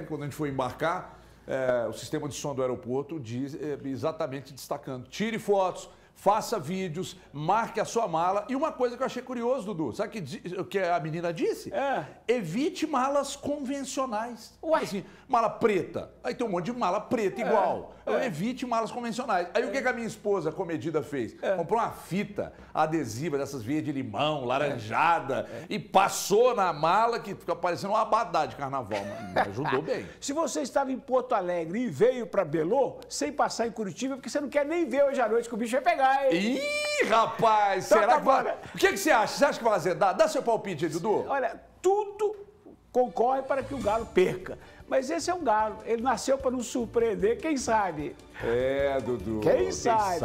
quando a gente foi embarcar, o sistema de som do aeroporto diz exatamente destacando: tire fotos, faça vídeos, marque a sua mala. E uma coisa que eu achei curioso, Dudu, sabe o que a menina disse? Evite malas convencionais. Ué? Assim, mala preta. Aí tem um monte de mala preta igual. Evite malas convencionais. Aí o que a minha esposa, comedida, fez? Comprou uma fita adesiva dessas verde limão, laranjada, e passou na mala que fica parecendo um abadá de carnaval. Me ajudou bem. Se você estava em Porto Alegre e veio para Belo, sem passar em Curitiba, porque você não quer nem ver hoje à noite que o bicho vai pegar. Ih, rapaz, Então, será tá que vai... bom, né? O que você acha? Você acha que vai azedar? Dá seu palpite aí, Dudu. Olha, tudo concorre para que o Galo perca. Mas esse é um Galo. Ele nasceu para nos surpreender, quem sabe? Dudu. Quem sabe?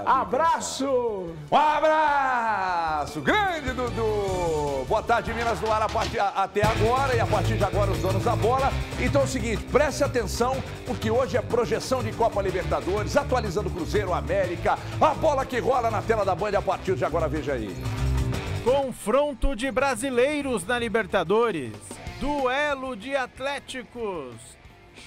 Abraço! Um abraço! Grande, Dudu! Boa tarde, Minas no ar até agora e a partir de agora os donos da bola. Então é o seguinte, preste atenção, porque hoje é projeção de Copa Libertadores, atualizando Cruzeiro, América, a bola que rola na tela da Band a partir de agora, veja aí. Confronto de brasileiros na Libertadores. Duelo de Atléticos.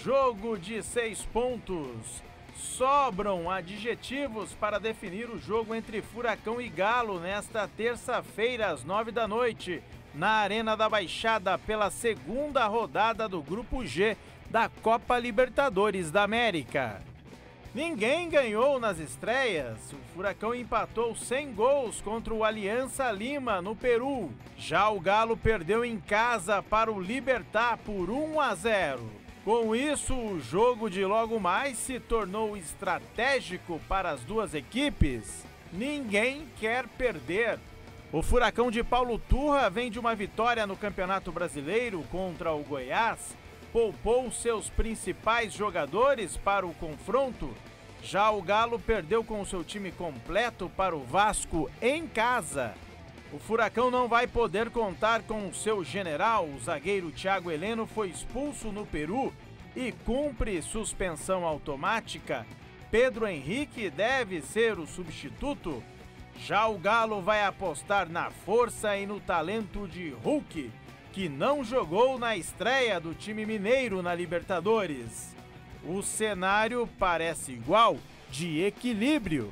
Jogo de 6 pontos. Sobram adjetivos para definir o jogo entre Furacão e Galo nesta terça-feira às 9 da noite, na Arena da Baixada, pela segunda rodada do Grupo G da Copa Libertadores da América. Ninguém ganhou nas estreias. O Furacão empatou sem gols contra o Aliança Lima, no Peru. Já o Galo perdeu em casa para o Libertad por 1-0. Com isso, o jogo de logo mais se tornou estratégico para as duas equipes. Ninguém quer perder. O Furacão de Paulo Turra vem de uma vitória no Campeonato Brasileiro contra o Goiás. Poupou seus principais jogadores para o confronto. Já o Galo perdeu com o seu time completo para o Vasco em casa. O Furacão não vai poder contar com o seu general. O zagueiro Thiago Heleno foi expulso no Peru e cumpre suspensão automática. Pedro Henrique deve ser o substituto. Já o Galo vai apostar na força e no talento de Hulk, que não jogou na estreia do time mineiro na Libertadores. O cenário parece igual, de equilíbrio.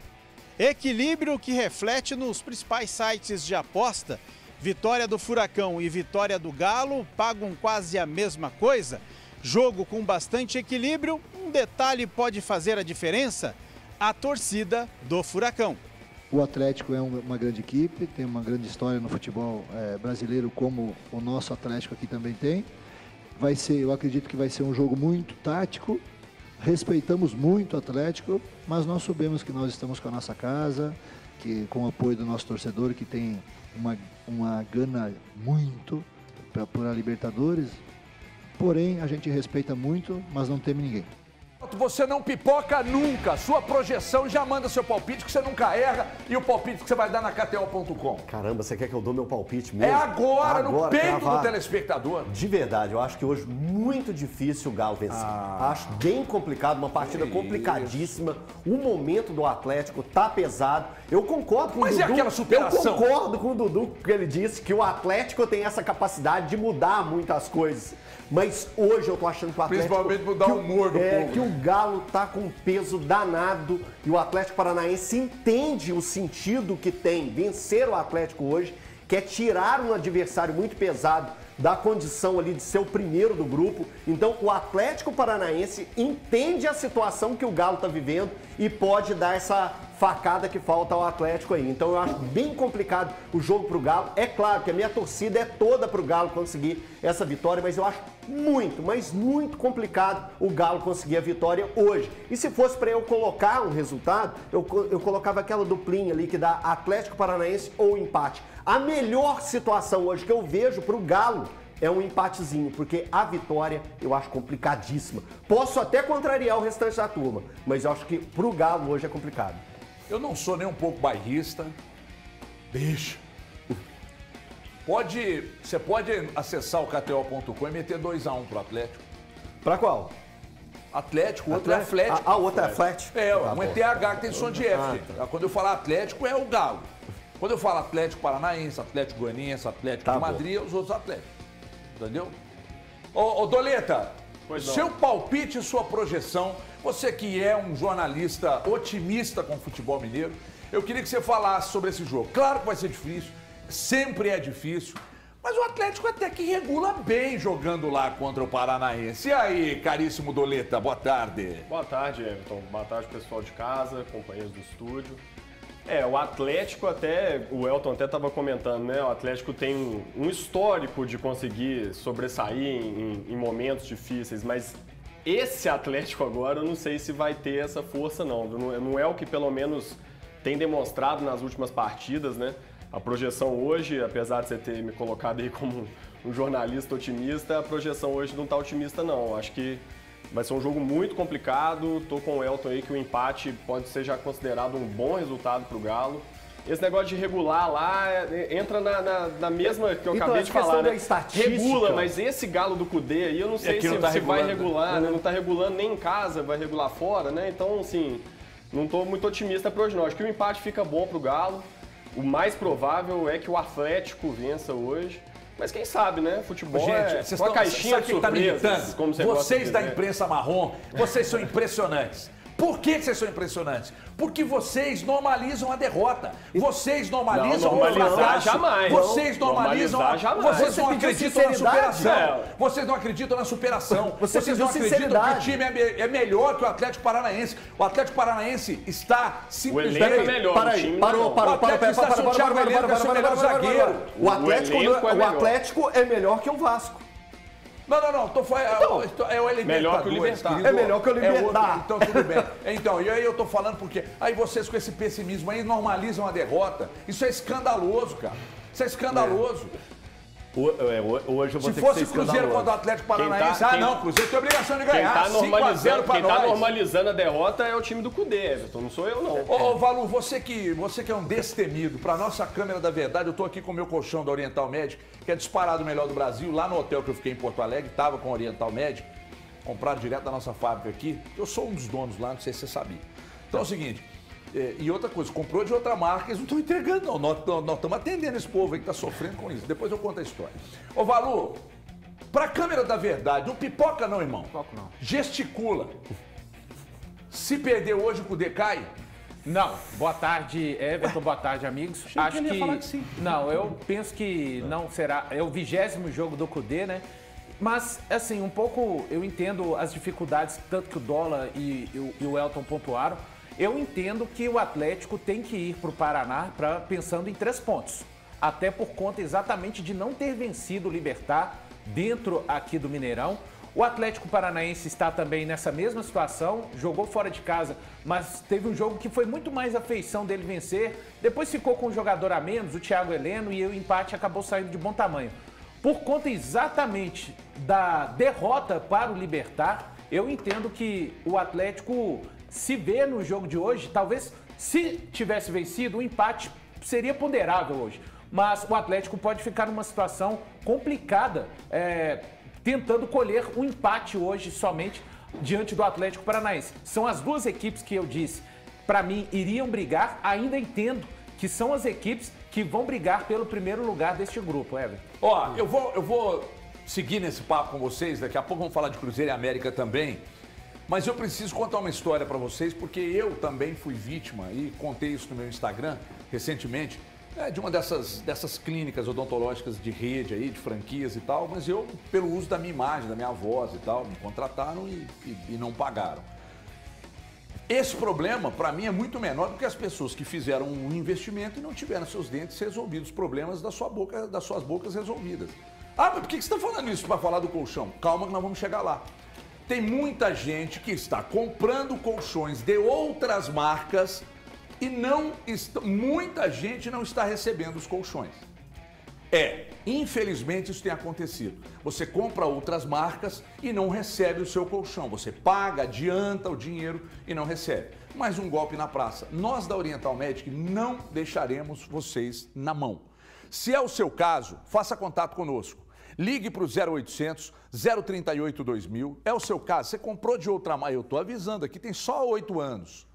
Equilíbrio que reflete nos principais sites de aposta. Vitória do Furacão e vitória do Galo pagam quase a mesma coisa. Jogo com bastante equilíbrio, um detalhe pode fazer a diferença: a torcida do Furacão. O Atlético é uma grande equipe, tem uma grande história no futebol brasileiro, como o nosso Atlético aqui também tem. Eu acredito que vai ser um jogo muito tático, respeitamos muito o Atlético, mas nós sabemos que nós estamos com a nossa casa, que com o apoio do nosso torcedor, que tem uma gana muito por a Libertadores. Porém, a gente respeita muito, mas não teme ninguém. Você não pipoca nunca. Sua projeção, já manda seu palpite que você nunca erra e o palpite que você vai dar na KTO.com. Caramba, você quer que eu dou meu palpite mesmo? É agora no peito cravado. do telespectador. De verdade, eu acho que hoje muito difícil o Galo vencer. Acho bem complicado, uma partida complicadíssima. O momento do Atlético tá pesado. Eu concordo com o Dudu. Mas é aquela superação. Eu concordo com o Dudu, que ele disse que o Atlético tem essa capacidade de mudar muitas coisas. Mas hoje eu tô achando que o Atlético... Principalmente mudar o humor do povo. Que o Galo tá com um peso danado e o Atlético Paranaense entende o sentido que tem vencer o Atlético hoje, que é tirar um adversário muito pesado da condição ali de ser o primeiro do grupo. Então o Atlético Paranaense entende a situação que o Galo tá vivendo e pode dar essa facada que falta ao Atlético aí. Então eu acho bem complicado o jogo pro Galo. É claro que a minha torcida é toda pro Galo conseguir essa vitória, mas eu acho muito, mas muito complicado o Galo conseguir a vitória hoje. E se fosse para eu colocar um resultado, eu colocava aquela duplinha ali que dá Atlético Paranaense ou empate. A melhor situação hoje que eu vejo pro Galo é um empatezinho, porque a vitória eu acho complicadíssima. Posso até contrariar o restante da turma, mas eu acho que pro Galo hoje é complicado. Eu não sou nem um pouco bairrista. Deixa. Você pode acessar o KTO.com e meter 2-1 pro Atlético. Pra qual? Atlético, outro é Atlético. Ah, outro é Atlético? É, um é TH que tem som de F. Quando eu falar Atlético, é o Galo. Quando eu falo Atlético Paranaense, Atlético Goianiense, Atlético de Madrid, é os outros Atléticos. Entendeu? Ô, Doleta, Seu palpite e sua projeção, você que é um jornalista otimista com o futebol mineiro, eu queria que você falasse sobre esse jogo. Claro que vai ser difícil, sempre é difícil, mas o Atlético até que regula bem jogando lá contra o Paranaense. E aí, caríssimo Doleta, boa tarde. Boa tarde, Everton. Boa tarde, pessoal de casa, companheiros do estúdio. O Atlético o Elton até estava comentando, né? O Atlético tem um histórico de conseguir sobressair em momentos difíceis, mas esse Atlético agora eu não sei se vai ter essa força, não. Não é o que pelo menos tem demonstrado nas últimas partidas, né? A projeção hoje, apesar de você ter me colocado aí como um jornalista otimista, a projeção hoje não está otimista, não. Acho que vai ser um jogo muito complicado. Estou com o Elton aí que o empate pode ser já considerado um bom resultado para o Galo. Esse negócio de regular lá entra na mesma que eu acabei de falar, né? Regula, mas esse Galo do Cudê aí eu não sei se vai regular, né? Não está regulando nem em casa, vai regular fora, né? Então, assim, não estou muito otimista para hoje, não. Acho que o empate fica bom para o Galo. O mais provável é que o Atlético vença hoje. Mas quem sabe, né? Futebol gente, uma caixinha de surpresas, como você gosta de Vocês da dizer. imprensa marrom, vocês são impressionantes. Por que vocês são impressionantes? Porque vocês normalizam a derrota. Vocês normalizam o fracasso. Jamais. Vocês normalizam. Jamais. Vocês não acreditam na superação. Vocês não acreditam na superação. Vocês não acreditam que o time é melhor que o Atlético Paranaense. O Atlético Paranaense está simplesmente... O elenco é melhor. O Atlético é melhor que o Vasco. Não. É o Libertadores. Melhor que o Libertadores. É melhor que o Libertadores. Então, tudo bem. Então, e aí eu tô falando porque aí vocês com esse pessimismo aí normalizam a derrota. Isso é escandaloso, cara. Isso é escandaloso. Hoje eu vou Se fosse o Cruzeiro contra o Atlético Paranaense, o Cruzeiro tem obrigação de ganhar. 5-0 pra quem nós. tá normalizando a derrota é o time do Cudê, Everton. Não sou eu, não. Ô, Valu, você que é um destemido, pra nossa câmera da verdade, eu tô aqui com o meu colchão da Oriental Médica, que é disparado o melhor do Brasil, lá no hotel que eu fiquei em Porto Alegre, tava com a Oriental Médica, comprado direto da nossa fábrica aqui. Eu sou um dos donos lá, não sei se você sabia. Então é o seguinte, e outra coisa, comprou de outra marca, eles não estão entregando, não. Nós estamos atendendo esse povo aí que está sofrendo com isso. Depois eu conto a história. Ô, Valu, pra câmera da verdade, não pipoca não, irmão. Pipoca não. Gesticula. Se perder hoje, o Cudê cai? Não. Boa tarde, Everton. Boa tarde, amigos. Acho que... falar que sim. Não, eu penso que não será. É o 20º jogo do Cudê, né? Mas, assim, um pouco eu entendo as dificuldades, tanto que o Dola e o Elton pontuaram. Eu entendo que o Atlético tem que ir para o Paraná pensando em 3 pontos. Até por conta exatamente de não ter vencido o Libertad dentro aqui do Mineirão. O Atlético Paranaense está também nessa mesma situação, jogou fora de casa, mas teve um jogo que foi muito mais a feição dele vencer. Depois ficou com um jogador a menos, o Thiago Heleno, e o empate acabou saindo de bom tamanho. Por conta exatamente da derrota para o Libertad, eu entendo que o Atlético se vê no jogo de hoje, talvez se tivesse vencido, o empate seria ponderável hoje. Mas o Atlético pode ficar numa situação complicada, tentando colher um empate hoje somente diante do Atlético Paranaense. São as duas equipes que eu disse, para mim, iriam brigar. Ainda entendo que são as equipes que vão brigar pelo primeiro lugar deste grupo, Everton. Ó, eu vou seguir nesse papo com vocês, daqui a pouco vamos falar de Cruzeiro e América também. Mas eu preciso contar uma história para vocês, porque eu também fui vítima, e contei isso no meu Instagram recentemente, de uma dessas clínicas odontológicas de rede aí, de franquias e tal, mas eu, pelo uso da minha imagem, da minha voz e tal, me contrataram e não pagaram. Esse problema, para mim, é muito menor do que as pessoas que fizeram um investimento e não tiveram seus dentes resolvidos, os problemas das suas bocas resolvidas. Ah, mas por que você está falando isso para falar do colchão? Calma que nós vamos chegar lá. Tem muita gente que está comprando colchões de outras marcas e muita gente não está recebendo os colchões. Infelizmente isso tem acontecido. Você compra outras marcas e não recebe o seu colchão. Você paga, adianta o dinheiro e não recebe. Mais um golpe na praça. Nós da Oriental Medic não deixaremos vocês na mão. Se é o seu caso, faça contato conosco. Ligue para o 0800 038 2000. É o seu caso, você comprou de outra marca, eu estou avisando aqui, tem só 8 anos.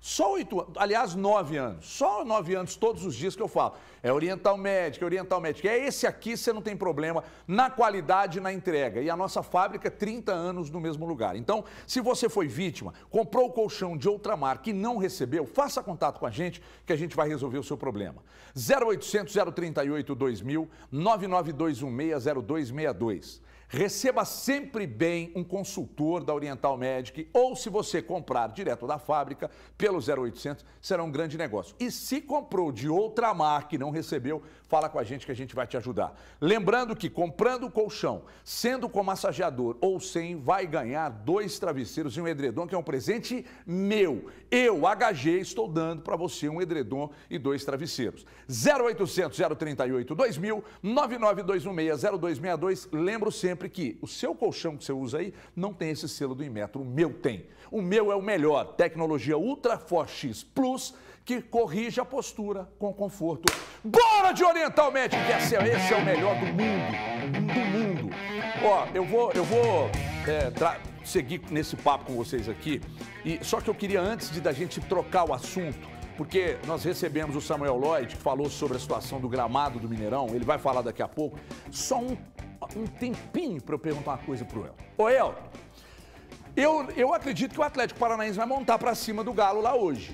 Só 8 anos, aliás, 9 anos. Só 9 anos todos os dias que eu falo. É Oriental Médica, Oriental Médica. É esse aqui, você não tem problema na qualidade e na entrega. E a nossa fábrica, 30 anos no mesmo lugar. Então, se você foi vítima, comprou o colchão de outra marca e não recebeu, faça contato com a gente que a gente vai resolver o seu problema. 0800 038 2000 99216 0262. Receba sempre bem um consultor da Oriental Medic ou se você comprar direto da fábrica pelo 0800, será um grande negócio. E se comprou de outra marca e não recebeu, fala com a gente que a gente vai te ajudar. Lembrando que comprando o colchão, sendo com massageador ou sem, vai ganhar 2 travesseiros e um edredom, que é um presente meu. Eu, HG, estou dando para você um edredom e 2 travesseiros. 0800 038 2000 99216 0262. Lembro sempre que o seu colchão que você usa aí não tem esse selo do Inmetro, o meu tem. O meu é o melhor, tecnologia Ultra Force X Plus, que corrige a postura com conforto. Bora de Oriental Medic, que esse é o melhor do mundo. Ó, eu vou seguir nesse papo com vocês aqui, só que eu queria, antes da gente trocar o assunto, porque nós recebemos o Samuel Lloyd, que falou sobre a situação do gramado do Mineirão, ele vai falar daqui a pouco, só um tempinho para eu perguntar uma coisa pro Elton. Ô Elton, eu acredito que o Atlético Paranaense vai montar para cima do Galo lá hoje.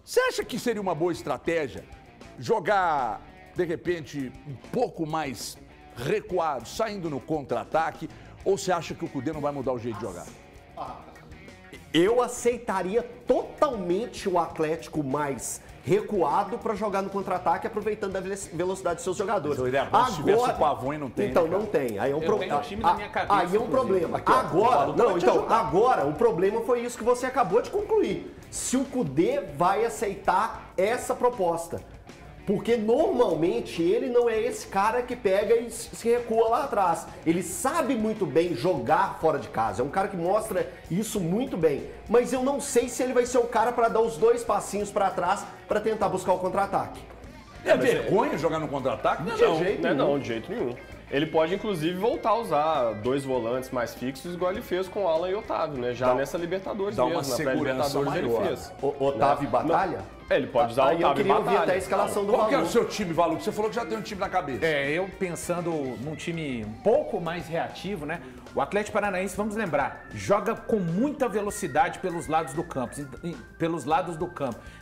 Você acha que seria uma boa estratégia jogar, de repente, um pouco mais recuado, saindo no contra-ataque, ou você acha que o Cudê não vai mudar o jeito de jogar? Eu aceitaria totalmente o Atlético mais recuado para jogar no contra-ataque, aproveitando a velocidade dos seus jogadores. Se tivesse o Pavão e não tem. Então, né, não tem. Aí é um problema. time na minha cabeça, Aí é um problema. Aqui, ó, agora, o problema foi isso que você acabou de concluir. Se o Cudê vai aceitar essa proposta. Porque normalmente ele não é esse cara que pega e se recua lá atrás. Ele sabe muito bem jogar fora de casa. É um cara que mostra isso muito bem. Mas eu não sei se ele vai ser o cara para dar os 2 passinhos para trás para tentar buscar o contra-ataque. É vergonha jogar no contra-ataque? Não, de jeito nenhum. Ele pode, inclusive, voltar a usar 2 volantes mais fixos, igual ele fez com o Alan e o Otávio, né? Já nessa Libertadores dá mesmo, uma na pré-Libertadores ele maior. fez. Otávio e Batalha? Ele pode usar o Otávio e Eu queria ouvir Batalha. até a escalação do Qual que é o Valu. seu time, Valu? Você falou que já tem um time na cabeça. Eu pensando num time um pouco mais reativo, né? O Atlético Paranaense, vamos lembrar, joga com muita velocidade pelos lados do campo.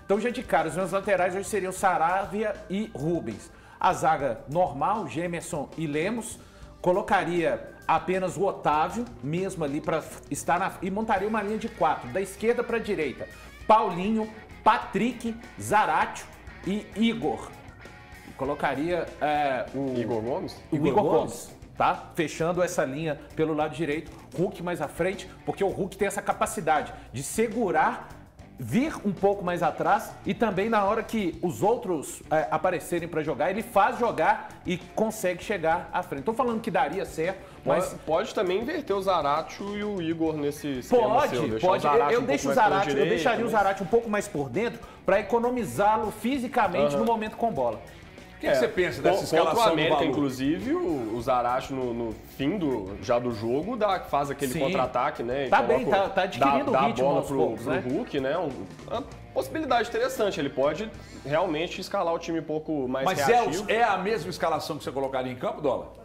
Então, já de cara, os meus laterais hoje seriam Saravia e Rubens. A zaga normal, Gemerson e Lemos. Colocaria apenas o Otávio, mesmo ali, para estar e montaria uma linha de 4, da esquerda para a direita. Paulinho, Patrick, Zaratio e Igor. Colocaria o Igor Gomes? O Igor Gomes, tá? Fechando essa linha pelo lado direito. Hulk mais à frente, porque o Hulk tem essa capacidade de segurar, vir um pouco mais atrás e também na hora que os outros aparecerem para jogar, ele faz jogar e consegue chegar à frente. Tô falando que daria certo, mas... Pode também inverter o Zaratio e o Igor nesse esquema seu. Pode. Eu deixo o Zaratio, eu deixaria o Zaratio um pouco mais por dentro para economizá-lo fisicamente no momento com bola. O que você pensa dessa Contra escalação o América, do Valu? inclusive, o Zaratio no fim do jogo faz aquele contra-ataque, né? Tá bem, tá adquirindo dá ritmo a bola aos poucos, pro né? Hulk, né? Uma possibilidade interessante. Ele pode realmente escalar o time um pouco mais Mas reativo. é a mesma escalação que você colocaria em campo, Dola?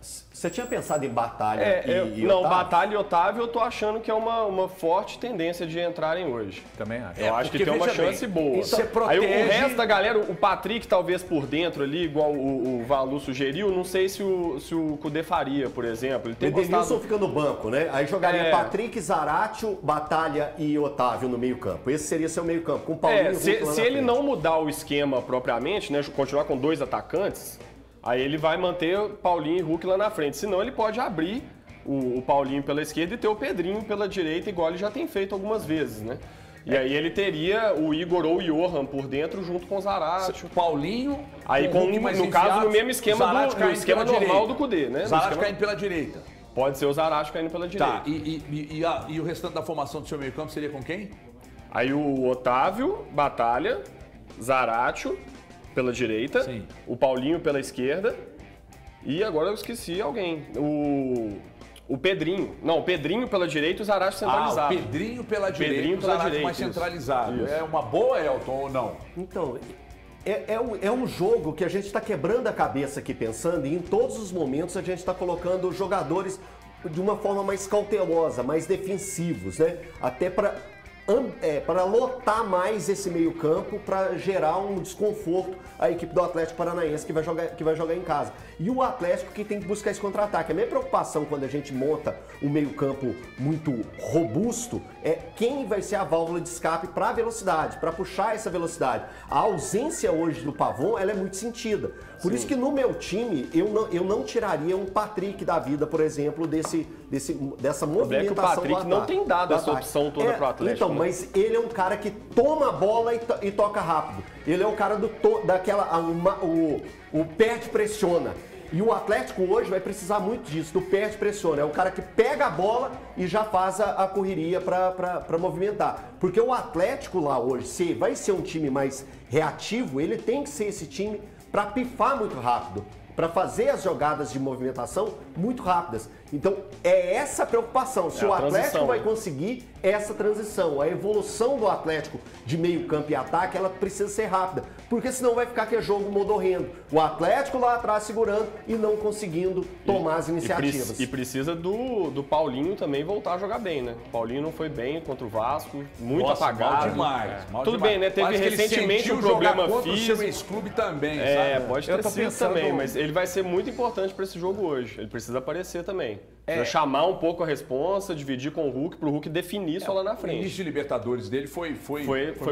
Você tinha pensado em Batalha e Não, Otávio? Batalha e Otávio eu tô achando que é uma forte tendência de entrarem hoje. Também acho. Eu acho que tem uma veja chance bem, boa. você Aí protege... o resto da galera, o Patrick talvez por dentro ali, igual o Valu sugeriu, não sei se o Cudê faria, por exemplo. Ele tem Edenilson gostado... fica no banco, né? Aí jogaria Patrick, Zaratio, Batalha e Otávio no meio-campo. Esse seria seu meio-campo, com Paulinho e Hulk lá na se ele frente. não mudar o esquema propriamente, né, continuar com 2 atacantes, aí ele vai manter Paulinho e Hulk lá na frente. Senão ele pode abrir o Paulinho pela esquerda e ter o Pedrinho pela direita, igual ele já tem feito algumas vezes, né? E aí ele teria o Igor ou o Johan por dentro junto com o Zaratio. Paulinho, Aí, com o Hulk mais no caso, enfiado, no mesmo esquema Zaratio do caindo esquema pela normal direita. do Cudê, né? No Zaratio esquema- caindo pela direita. Pode ser o Zaratio caindo pela direita. Tá, e o restante da formação do seu meio campo seria com quem? Aí o Otávio, Batalha, Zaratio pela direita, Sim. o Paulinho pela esquerda e agora eu esqueci alguém. O Pedrinho. Não, o Pedrinho pela direita e o Zaratio centralizado. O Pedrinho pela direita e o Zaratio mais centralizado. Isso. É uma boa, Elton, ou não? Então, é um jogo que a gente está quebrando a cabeça aqui pensando, e em todos os momentos a gente está colocando os jogadores de uma forma mais cautelosa, mais defensivos, né? Até para lotar mais esse meio campo, para gerar um desconforto à equipe do Atlético Paranaense que vai jogar em casa. E o Atlético que tem que buscar esse contra-ataque. A minha preocupação quando a gente monta um meio campo muito robusto é quem vai ser a válvula de escape para a velocidade, para puxar essa velocidade. A ausência hoje do Pavon, ela é muito sentida. Por isso que no meu time, eu não tiraria um Patrick da vida, por exemplo, dessa movimentação do ataque. O Patrick não tem dado essa opção toda pro Atlético. Então, mas ele é um cara que toma a bola e toca rápido. Ele é o cara o perde pressiona. E o Atlético hoje vai precisar muito disso, do perde pressiona. É o cara que pega a bola e já faz a correria para movimentar. Porque o Atlético lá hoje, se vai ser um time mais reativo, ele tem que ser esse time para pifar muito rápido, para fazer as jogadas de movimentação muito rápidas. Então, é essa a preocupação. Se o Atlético vai conseguir essa transição, a evolução do Atlético de meio campo e ataque, ela precisa ser rápida. Porque senão vai ficar aquele jogo modorrendo. O Atlético lá atrás segurando e não conseguindo tomar as iniciativas. E precisa do Paulinho também voltar a jogar bem, né? O Paulinho não foi bem contra o Vasco, muito apagado. Mal Tudo bem, né? Teve recentemente um problema físico. O seu ex-clube também, sabe? Pode ter sido também, mas ele vai ser muito importante para esse jogo hoje. Ele precisa aparecer também. Precisa chamar um pouco a responsa, dividir com o Hulk, pro Hulk definir só lá na frente. O início de Libertadores dele foi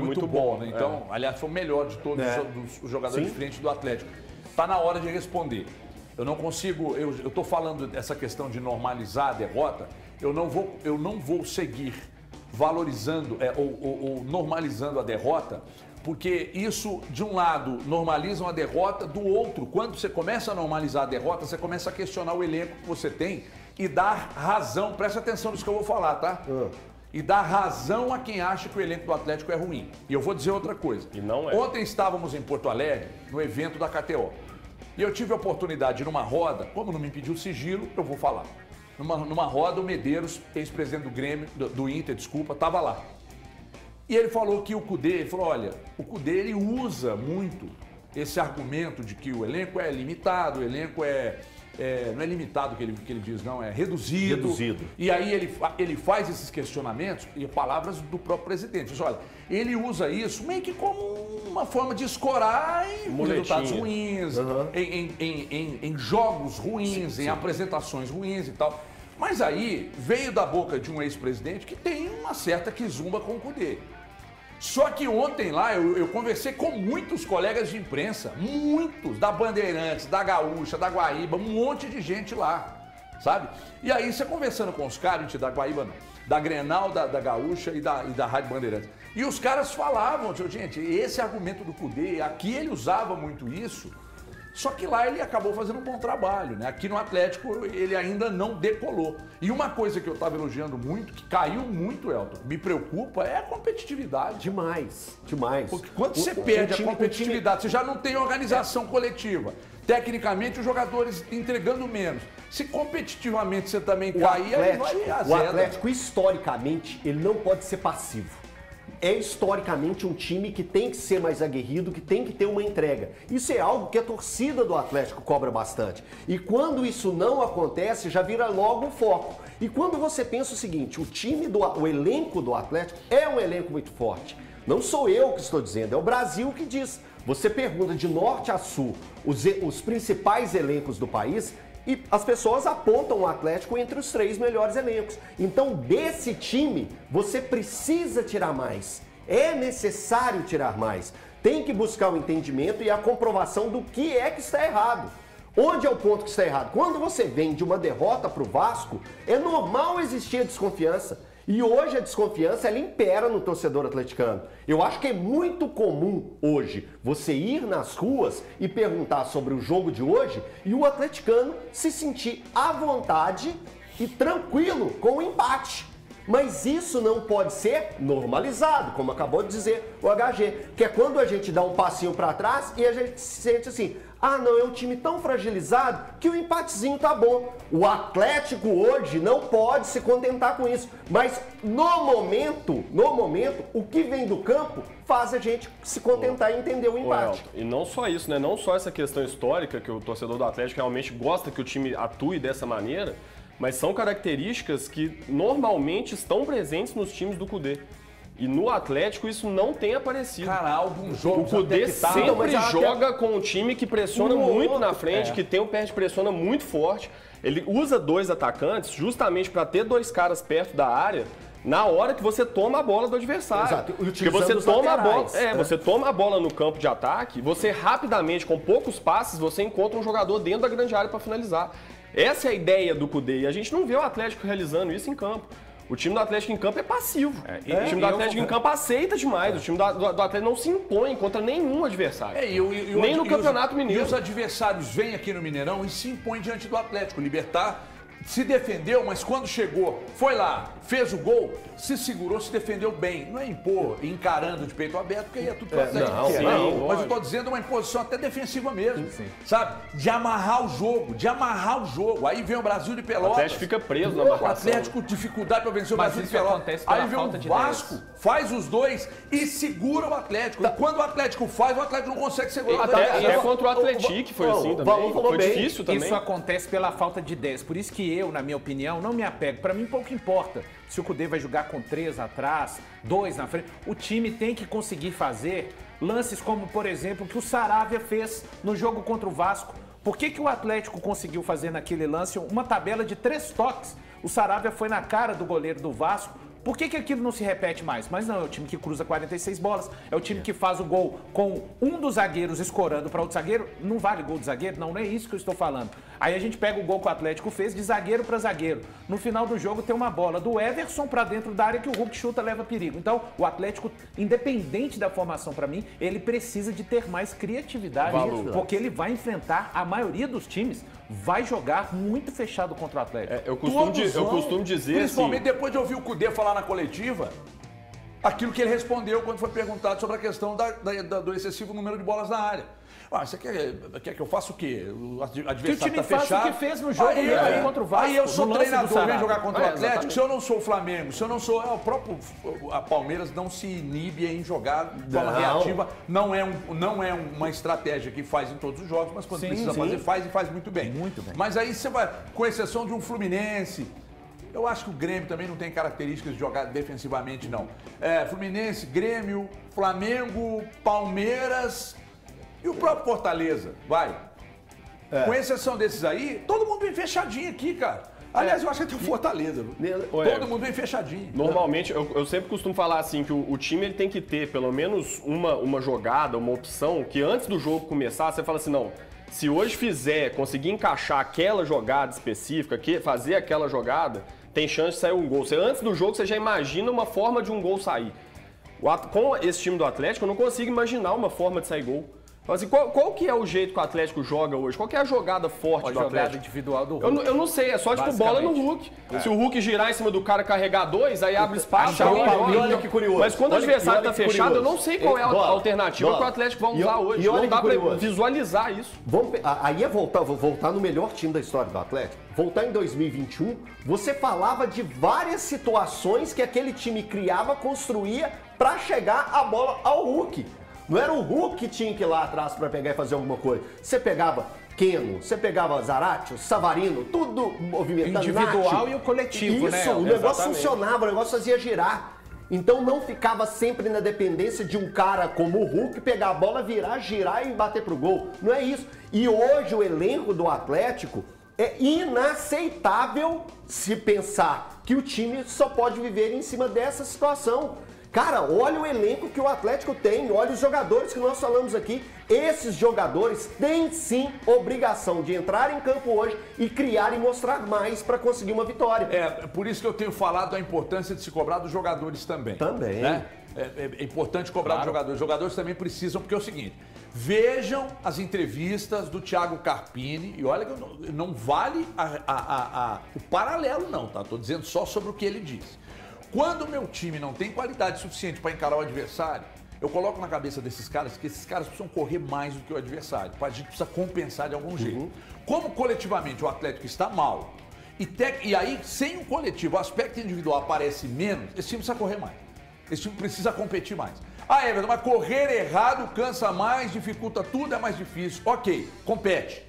muito bom, né? Então, aliás, foi o melhor de todos os jogadores de frente do Atlético. Tá na hora de responder. Eu não consigo, eu tô falando dessa questão de normalizar a derrota, eu não vou seguir valorizando ou normalizando a derrota, porque isso, de um lado, normaliza uma derrota, do outro, quando você começa a normalizar a derrota, você começa a questionar o elenco que você tem e dar razão, presta atenção nisso que eu vou falar, tá? E dar razão a quem acha que o elenco do Atlético é ruim. E eu vou dizer outra coisa. E não é. Ontem estávamos em Porto Alegre, no evento da KTO. E eu tive a oportunidade, numa roda, como não me pediu sigilo, eu vou falar. Numa roda, o Medeiros, ex-presidente do Grêmio, do Inter, desculpa, estava lá. E ele falou que o Cudê, ele falou, olha, o Cudê ele usa muito esse argumento de que o elenco é limitado, o elenco não é limitado que ele diz, não, é reduzido. E aí ele faz esses questionamentos e palavras do próprio presidente. Diz, olha, ele usa isso meio que como uma forma de escorar em resultados ruins, em jogos ruins, em apresentações ruins e tal. Mas aí veio da boca de um ex-presidente que tem uma certa quizumba com o Cudê. Só que ontem lá eu conversei com muitos colegas de imprensa, muitos, da Bandeirantes, da Gaúcha, da Guaíba, um monte de gente lá, sabe? E aí você conversando com os caras, da Guaíba não, da Grenal, da Gaúcha e da Rádio Bandeirantes. E os caras falavam, gente, esse argumento do Cudê, aqui ele usava muito isso, só que lá ele acabou fazendo um bom trabalho, né? Aqui no Atlético ele ainda não decolou. E uma coisa que eu estava elogiando muito, que caiu muito, Elton, me preocupa, é a competitividade. Demais. Porque quando você perde a competitividade, você já não tem organização coletiva. Tecnicamente, os jogadores entregando menos. Se competitivamente você também cair, aí vai azeda. O Atlético, historicamente, ele não pode ser passivo. É historicamente um time que tem que ser mais aguerrido, que tem que ter uma entrega. Isso é algo que a torcida do Atlético cobra bastante. E quando isso não acontece, já vira logo o foco. E quando você pensa o seguinte, o elenco do Atlético é um elenco muito forte. Não sou eu que estou dizendo, é o Brasil que diz. Você pergunta de norte a sul os principais elencos do país, e as pessoas apontam o Atlético entre os 3 melhores elencos. Então, desse time, você precisa tirar mais. É necessário tirar mais. Tem que buscar o entendimento e a comprovação do que é que está errado. Onde é o ponto que está errado? Quando você vem de uma derrota para o Vasco, é normal existir a desconfiança. E hoje a desconfiança, ela impera no torcedor atleticano. Eu acho que é muito comum hoje você ir nas ruas e perguntar sobre o jogo de hoje e o atleticano se sentir à vontade e tranquilo com o empate. Mas isso não pode ser normalizado, como acabou de dizer o HG, que é quando a gente dá um passinho para trás e a gente se sente assim, ah, não, é um time tão fragilizado que o empatezinho tá bom. O Atlético hoje não pode se contentar com isso, mas no momento, o que vem do campo faz a gente se contentar e entender o empate. E não só isso, né? Não só essa questão histórica que o torcedor do Atlético realmente gosta que o time atue dessa maneira, mas são características que normalmente estão presentes nos times do Cudê. E no Atlético isso não tem aparecido. Cara, algum jogo o Cudê sempre joga com um time que pressiona muito na frente, que tem um pé de pressiona muito forte. Ele usa 2 atacantes justamente para ter 2 caras perto da área na hora que você toma a bola do adversário. Exato. Porque você toma a bola, você toma a bola no campo de ataque, você rapidamente, com poucos passes, você encontra um jogador dentro da grande área para finalizar. Essa é a ideia do Cudê e a gente não vê o Atlético realizando isso em campo. O time do Atlético em campo é passivo. O time do Atlético em campo aceita demais. O time do Atlético não se impõe contra nenhum adversário. Nem no Campeonato Mineiro. E os adversários vêm aqui no Mineirão e se impõem diante do Atlético. O Libertad se defendeu, mas quando chegou, foi lá, fez o gol, se segurou, se defendeu bem. Não é impor, encarando de peito aberto, porque aí é tudo pro Atlético. Mas eu tô dizendo uma imposição até defensiva mesmo, sabe? De amarrar o jogo, Aí vem o Brasil de Pelotas. O Atlético fica preso na marcação. O Atlético dificuldade para vencer o Brasil de Pelotas. Aí vem o Vasco, faz os 2 e segura o Atlético. E quando o Atlético faz, o Atlético não consegue segurar. Até contra o Atlético foi assim também. Foi difícil também. Isso acontece pela falta de ideias. Por isso que eu, na minha opinião, não me apego. Para mim, pouco importa se o Cudê vai jogar com 3 atrás, 2 na frente. O time tem que conseguir fazer lances como, por exemplo, o que o Saravia fez no jogo contra o Vasco. Por que o Atlético conseguiu fazer naquele lance uma tabela de 3 toques? O Saravia foi na cara do goleiro do Vasco. Por que aquilo não se repete mais? Mas não, é o time que cruza 46 bolas, é o time que faz o gol com um dos zagueiros escorando para outro zagueiro. Não vale gol de zagueiro? Não, não é isso que eu estou falando. Aí a gente pega o gol que o Atlético fez de zagueiro para zagueiro. No final do jogo tem uma bola do Everson para dentro da área que o Hulk chuta, leva perigo. Então, o Atlético, independente da formação para mim, ele precisa de ter mais criatividade, porque ele vai enfrentar a maioria dos times. Vai jogar muito fechado contra o Atlético. Eu costumo dizer principalmente assim, depois de ouvir o Cudê falar na coletiva, aquilo que ele respondeu quando foi perguntado sobre a questão do excessivo número de bolas na área. Você quer que eu faça o quê? O adversário está fechado. O que fez no jogo contra o Vasco. Aí eu sou treinador, venho jogar contra o Atlético. Se eu não sou o Flamengo, se eu não sou... A Palmeiras não se inibe em jogar de forma reativa. Não é uma estratégia que faz em todos os jogos, mas quando precisa fazer, faz e faz muito bem. Muito bem. Mas aí você vai, com exceção de um Fluminense... Eu acho que o Grêmio também não tem características de jogar defensivamente, não. Fluminense, Grêmio, Flamengo, Palmeiras e o próprio Fortaleza, vai. Com exceção desses aí, todo mundo vem fechadinho aqui, cara. Aliás, eu acho que até o Fortaleza. Todo mundo vem fechadinho. Normalmente, eu sempre costumo falar assim, que o time ele tem que ter pelo menos uma jogada, uma opção, que antes do jogo começar, você fala assim, não... Se hoje conseguir encaixar aquela jogada específica, fazer aquela jogada, tem chance de sair um gol. Antes do jogo, você já imagina uma forma de um gol sair. Com esse time do Atlético, eu não consigo imaginar uma forma de sair gol. Então, assim, qual que é o jeito que o Atlético joga hoje? Qual que é a jogada forte do Atlético? A jogada individual do Hulk. Eu não sei, é só tipo bola no Hulk. Se o Hulk girar em cima do cara, carregar 2, aí abre espaço. Olha que curioso. Mas quando o adversário está fechado, eu não sei qual é a alternativa que o Atlético vai usar hoje. Não dá para visualizar isso. Aí vou voltar no melhor time da história do Atlético. Voltar em 2021, você falava de várias situações que aquele time criava, construía para chegar a bola ao Hulk. Não era o Hulk que tinha que ir lá atrás para pegar e fazer alguma coisa. Você pegava Keno, você pegava Zaratio, Savarino, tudo movimentando. Individual Nath, e o coletivo, né? Isso, o negócio funcionava, o negócio fazia girar. Então não ficava sempre na dependência de um cara como o Hulk pegar a bola, virar, girar e bater pro gol. Não é isso. E hoje o elenco do Atlético é inaceitável se pensar que o time só pode viver em cima dessa situação. Cara, olha o elenco que o Atlético tem, olha os jogadores que nós falamos aqui. Esses jogadores têm sim obrigação de entrar em campo hoje e criar e mostrar mais para conseguir uma vitória. Por isso que eu tenho falado da importância de se cobrar dos jogadores também. Também. Né? É importante cobrar dos jogadores. Os jogadores também precisam, porque é o seguinte, vejam as entrevistas do Thiago Carpini, e olha que não vale o paralelo não, tá? Tô dizendo só sobre o que ele disse. quando o meu time não tem qualidade suficiente para encarar o adversário, eu coloco na cabeça desses caras que esses caras precisam correr mais do que o adversário. A gente precisa compensar de algum jeito. Como coletivamente o Atlético está mal, e aí sem o coletivo, o aspecto individual aparece menos, esse time precisa correr mais. Esse time precisa competir mais. Ah, Everton, mas correr errado cansa mais, dificulta tudo, é mais difícil. Ok, compete.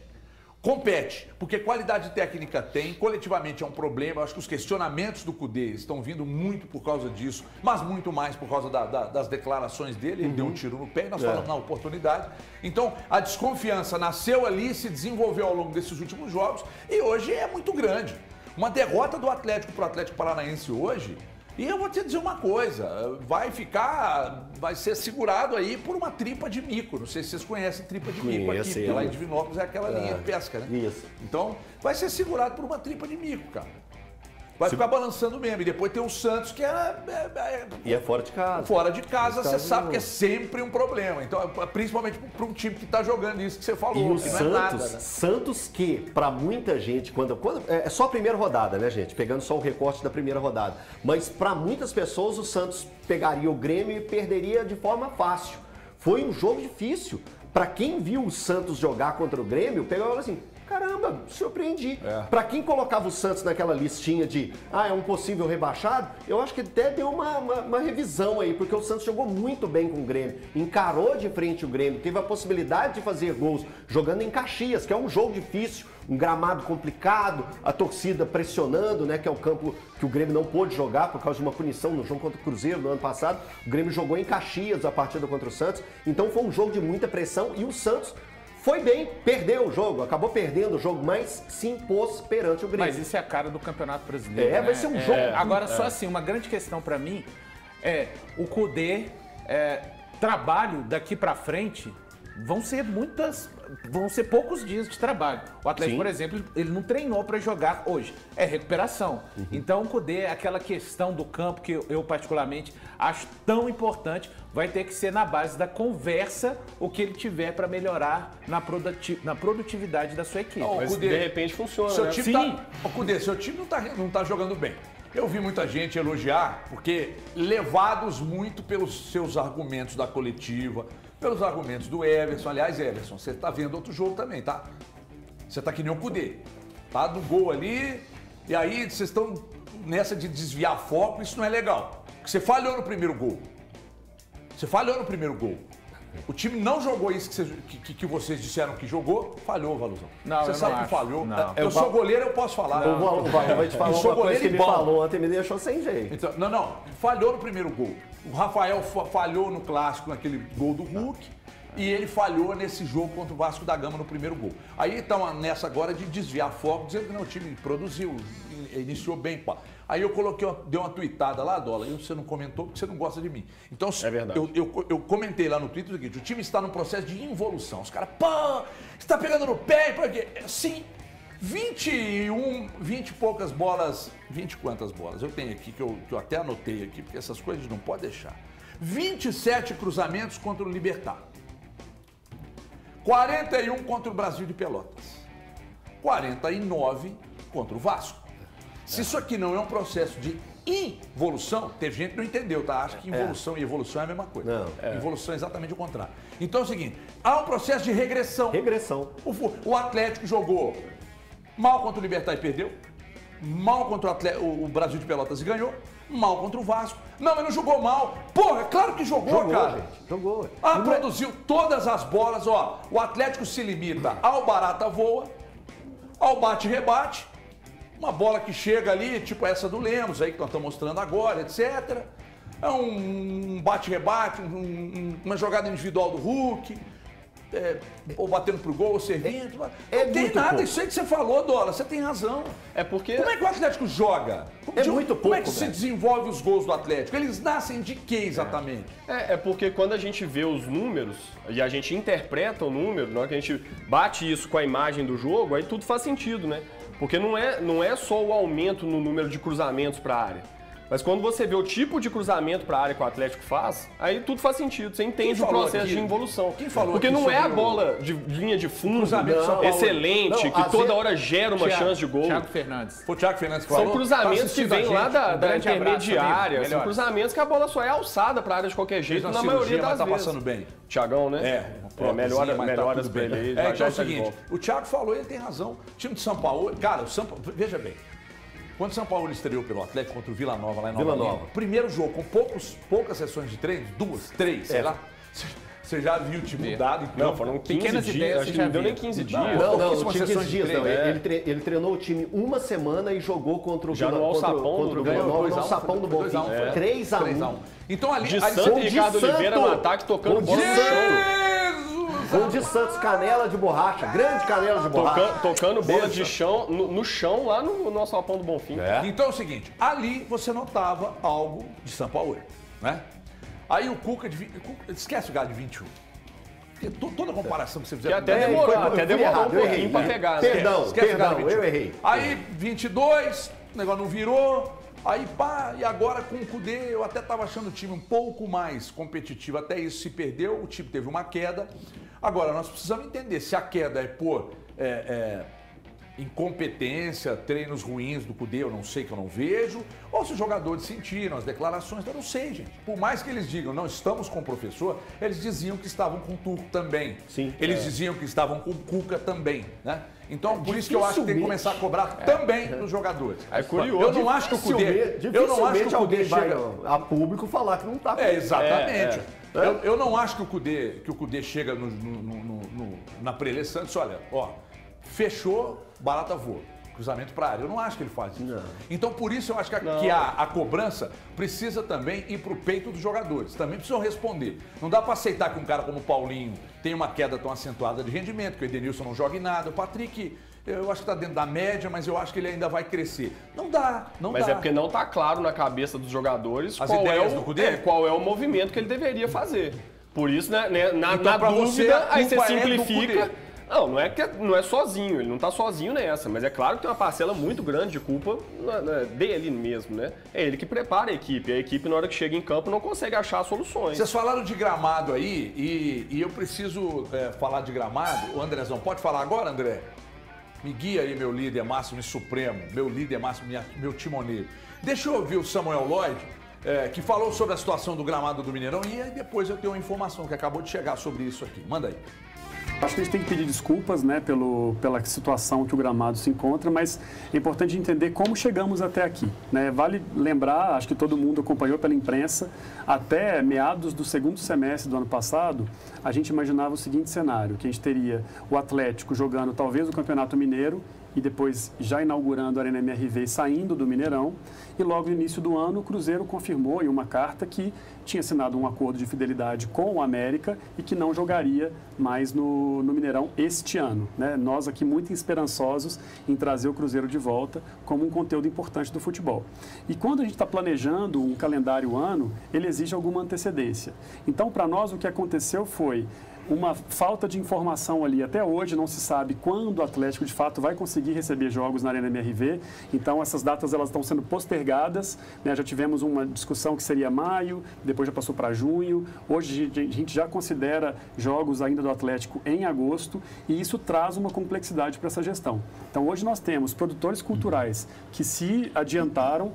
Compete, porque qualidade técnica tem, coletivamente é um problema. Eu acho que os questionamentos do Kudê estão vindo muito por causa disso, mas muito mais por causa das declarações dele. Ele deu um tiro no pé e nós falamos na oportunidade. Então, a desconfiança nasceu ali, se desenvolveu ao longo desses últimos jogos e hoje é muito grande. Uma derrota do Atlético para o Atlético Paranaense hoje, e eu vou te dizer uma coisa, vai ser segurado aí por uma tripa de mico. Não sei se vocês conhecem tripa de mico aqui, porque lá em Divinópolis é aquela linha de pesca, né? Isso. Então, vai ser segurado por uma tripa de mico, cara. Vai ficar balançando mesmo. E depois tem o Santos, que E é fora de casa. Fora de casa, você sabe que é sempre um problema. Então, principalmente para um time que está jogando isso que você falou. E o que Santos, não é nada, né? Santos que, para muita gente, quando é só a primeira rodada, né, gente? Pegando só o recorte da primeira rodada. Mas para muitas pessoas, o Santos pegaria o Grêmio e perderia de forma fácil. Foi um jogo difícil. Para quem viu o Santos jogar contra o Grêmio, pegou e falou assim: caramba, surpreendi. Para quem colocava o Santos naquela listinha de é um possível rebaixado, eu acho que até deu uma revisão aí, porque o Santos jogou muito bem com o Grêmio, encarou de frente o Grêmio, teve a possibilidade de fazer gols jogando em Caxias, que é um jogo difícil, um gramado complicado, a torcida pressionando, né, que é o campo que o Grêmio não pôde jogar por causa de uma punição no jogo contra o Cruzeiro no ano passado. O Grêmio jogou em Caxias a partida contra o Santos, então foi um jogo de muita pressão e o Santos foi bem, perdeu o jogo, acabou perdendo o jogo, mas se impôs perante o Grêmio. Mas isso é a cara do Campeonato Brasileiro, né? Vai ser um jogo. Agora, só assim, uma grande questão pra mim é o Kudê, trabalho daqui pra frente, vão ser poucos dias de trabalho. O Atlético, por exemplo, ele não treinou para jogar hoje. É recuperação. Então, o Kudê, aquela questão do campo que eu particularmente acho tão importante, vai ter que ser na base da conversa o que ele tiver para melhorar na produtividade da sua equipe. Mas de repente funciona, Seu né? time Kudê, seu time não tá jogando bem. Eu vi muita gente elogiar, porque levados muito pelos seus argumentos da coletiva, pelos argumentos do Everson. Aliás, Everson, você tá vendo outro jogo também, tá? Você tá que nem o Kudê, tá? Do gol ali, e aí vocês estão nessa de desviar foco, isso não é legal. Porque você falhou no primeiro gol. O time não jogou isso que vocês disseram que jogou, falhou, Valuzão. Não, você sabe que falhou. Não. Eu sou goleiro, eu posso falar. O Valor vai te falar uma coisa que ele falou ontem, me deixou sem jeito. Então, não, falhou no primeiro gol. O Rafael falhou no clássico, naquele gol do Hulk, e ele falhou nesse jogo contra o Vasco da Gama no primeiro gol. Aí estão nessa agora de desviar foco, dizendo que não, o time produziu, iniciou bem, pá. Aí eu dei uma tuitada lá, Dola, e você não comentou porque você não gosta de mim. Então, é verdade. Eu comentei lá no Twitter o seguinte: o time está num processo de involução. Os caras, você está pegando no pé, por quê? Sim, 20 e poucas bolas, 20 quantas bolas? Eu tenho aqui, que eu até anotei aqui, porque essas coisas não pode deixar. 27 cruzamentos contra o Libertad. 41 contra o Brasil de Pelotas. 49 contra o Vasco. Se isso aqui não é um processo de involução, teve gente que não entendeu, tá? Acha que involução e evolução é a mesma coisa. Não. Evolução é exatamente o contrário. Então é o seguinte, há um processo de regressão. O Atlético jogou mal contra o Libertad e perdeu, mal contra o Brasil de Pelotas e ganhou, mal contra o Vasco. Não, mas não jogou mal. Porra, é claro que jogou, cara. Gente, jogou. Produziu todas as bolas, ó. O Atlético se limita ao barata voa, ao bate-rebate, uma bola que chega ali, tipo essa do Lemos aí, que nós estamos mostrando agora, etc. É um bate-rebate, uma jogada individual do Hulk, ou batendo pro gol, ou servindo. Não tem nada, pouco. Isso aí que você falou, Dola, você tem razão. É porque... Como é que o Atlético joga? Muito Como é pouco, que se desenvolve os gols do Atlético? Eles nascem de quê exatamente? É porque quando a gente vê os números e a gente interpreta o número, na hora que a gente bate isso com a imagem do jogo, aí tudo faz sentido, né? Porque não é só o aumento no número de cruzamentos para a área. Mas quando você vê o tipo de cruzamento para a área que o Atlético faz, aí tudo faz sentido. Você entende o processo de involução. Quem falou Porque aqui não é a sobre bola de linha de fundo Não, excelente, não, que toda hora gera uma chance de gol. Thiago Fernandes. Foi o Thiago Fernandes que falou. São cruzamentos Tá que assistindo a vêm lá gente? da grande abraço, intermediária. amigo. São cruzamentos que a bola só é alçada para a área de qualquer jeito, Fez na uma maioria cirurgia, das mas tá vezes. passando bem. Thiagão, né? É, melhoras tudo pra bem. ele aí. Então é o tá de seguinte, volta. o Thiago falou, ele tem razão. O time de São Paulo, cara, veja bem, quando o São Paulo estreou pelo Atlético contra o Vila Nova lá em Nova Lima, primeiro jogo com poucas sessões de treino, 2, 3, sei lá. Você já viu o time mudado? Não, foram 15 Pequenas dias, ideias acho você que já não deu viu. nem 15 dias. Não, pouquíssimas tinha 15 sessões de dias, não. treino, Ele treinou o time uma semana e jogou contra o Já Vila no contra Alçapão o do Vila Vila Nova, Nova, no Alçapão do Bonfim. 3-1. Então ali... De ali Santos Gol e de Ricardo Oliveira Santo. no ataque, tocando bola no chão. Jesus! Gol de Santos, canela de borracha. Grande canela de borracha. Tocando bola Beijo. de chão, no chão, lá no nosso Alçapão do Bonfim. Então é o seguinte, ali você notava algo de São Paulo, né? Aí o Cuca esquece o galo de 21. Porque toda comparação que você fizer... Que até demorou um pouquinho pra pegar, né? Perdão, Esquece o galo de 21. eu errei. Aí 22, o negócio não virou. Aí pá, e agora com o Cudê, eu até estava achando o time um pouco mais competitivo. Até isso se perdeu, o time teve uma queda. Agora, nós precisamos entender se a queda é por incompetência, treinos ruins do Cudê, eu não sei, que eu não vejo, ou se os jogadores sentiram as declarações, eu não sei, gente. Por mais que eles digam, não estamos com o professor, eles diziam que estavam com o Turco também. Sim. Eles diziam que estavam com o Cuca também, né? Então, por isso que eu acho que tem que começar a cobrar também dos jogadores. É curioso. Eu não acho que o Cudê... Eu não acho que o Cudê vai chega... a público falar que não tá com Exatamente. Eu não acho que o Cudê chega na preleção e diz, olha, ó, fechou, barata voa. Cruzamento para área. Eu não acho que ele faz isso. Não. Então, por isso, eu acho que a cobrança precisa também ir para o peito dos jogadores. Também precisam responder. Não dá para aceitar que um cara como o Paulinho tenha uma queda tão acentuada de rendimento, que o Edenilson não jogue nada. O Patrick, eu acho que está dentro da média, mas eu acho que ele ainda vai crescer. Não dá, não dá. Mas é porque não está claro na cabeça dos jogadores As ideias do Cudê? qual é o movimento que ele deveria fazer. Por isso, né, na pra você, dúvida, a aí você culpa é do simplifica... Cudê. Não é sozinho, ele não tá sozinho nessa, mas é claro que tem uma parcela muito grande de culpa dele mesmo, né? É ele que prepara a equipe na hora que chega em campo não consegue achar soluções. Vocês falaram de gramado aí e eu preciso falar de gramado. O Andrezão, pode falar agora, André? Me guia aí, meu líder máximo e supremo, meu líder máximo, meu timoneiro. Deixa eu ouvir o Samuel Lloyd, que falou sobre a situação do gramado do Mineirão e aí depois eu tenho uma informação que acabou de chegar sobre isso aqui. Manda aí. Acho que a gente tem que pedir desculpas, né, pela situação que o gramado se encontra, mas é importante entender como chegamos até aqui, né? Vale lembrar, acho que todo mundo acompanhou pela imprensa, até meados do segundo semestre do ano passado, a gente imaginava o seguinte cenário, que a gente teria o Atlético jogando talvez o Campeonato Mineiro e depois já inaugurando a Arena MRV e saindo do Mineirão. E logo no início do ano, o Cruzeiro confirmou em uma carta que tinha assinado um acordo de fidelidade com o América e que não jogaria mais no Mineirão este ano, né? Nós aqui muito esperançosos em trazer o Cruzeiro de volta como um conteúdo importante do futebol. E quando a gente está planejando um calendário ano, ele exige alguma antecedência. Então, para nós, o que aconteceu foi uma falta de informação ali. Até hoje não se sabe quando o Atlético de fato vai conseguir receber jogos na Arena MRV. Então essas datas elas estão sendo postergadas, né? Já tivemos uma discussão que seria maio, depois já passou para junho. Hoje a gente já considera jogos ainda do Atlético em agosto e isso traz uma complexidade para essa gestão. Então hoje nós temos produtores culturais que se adiantaram,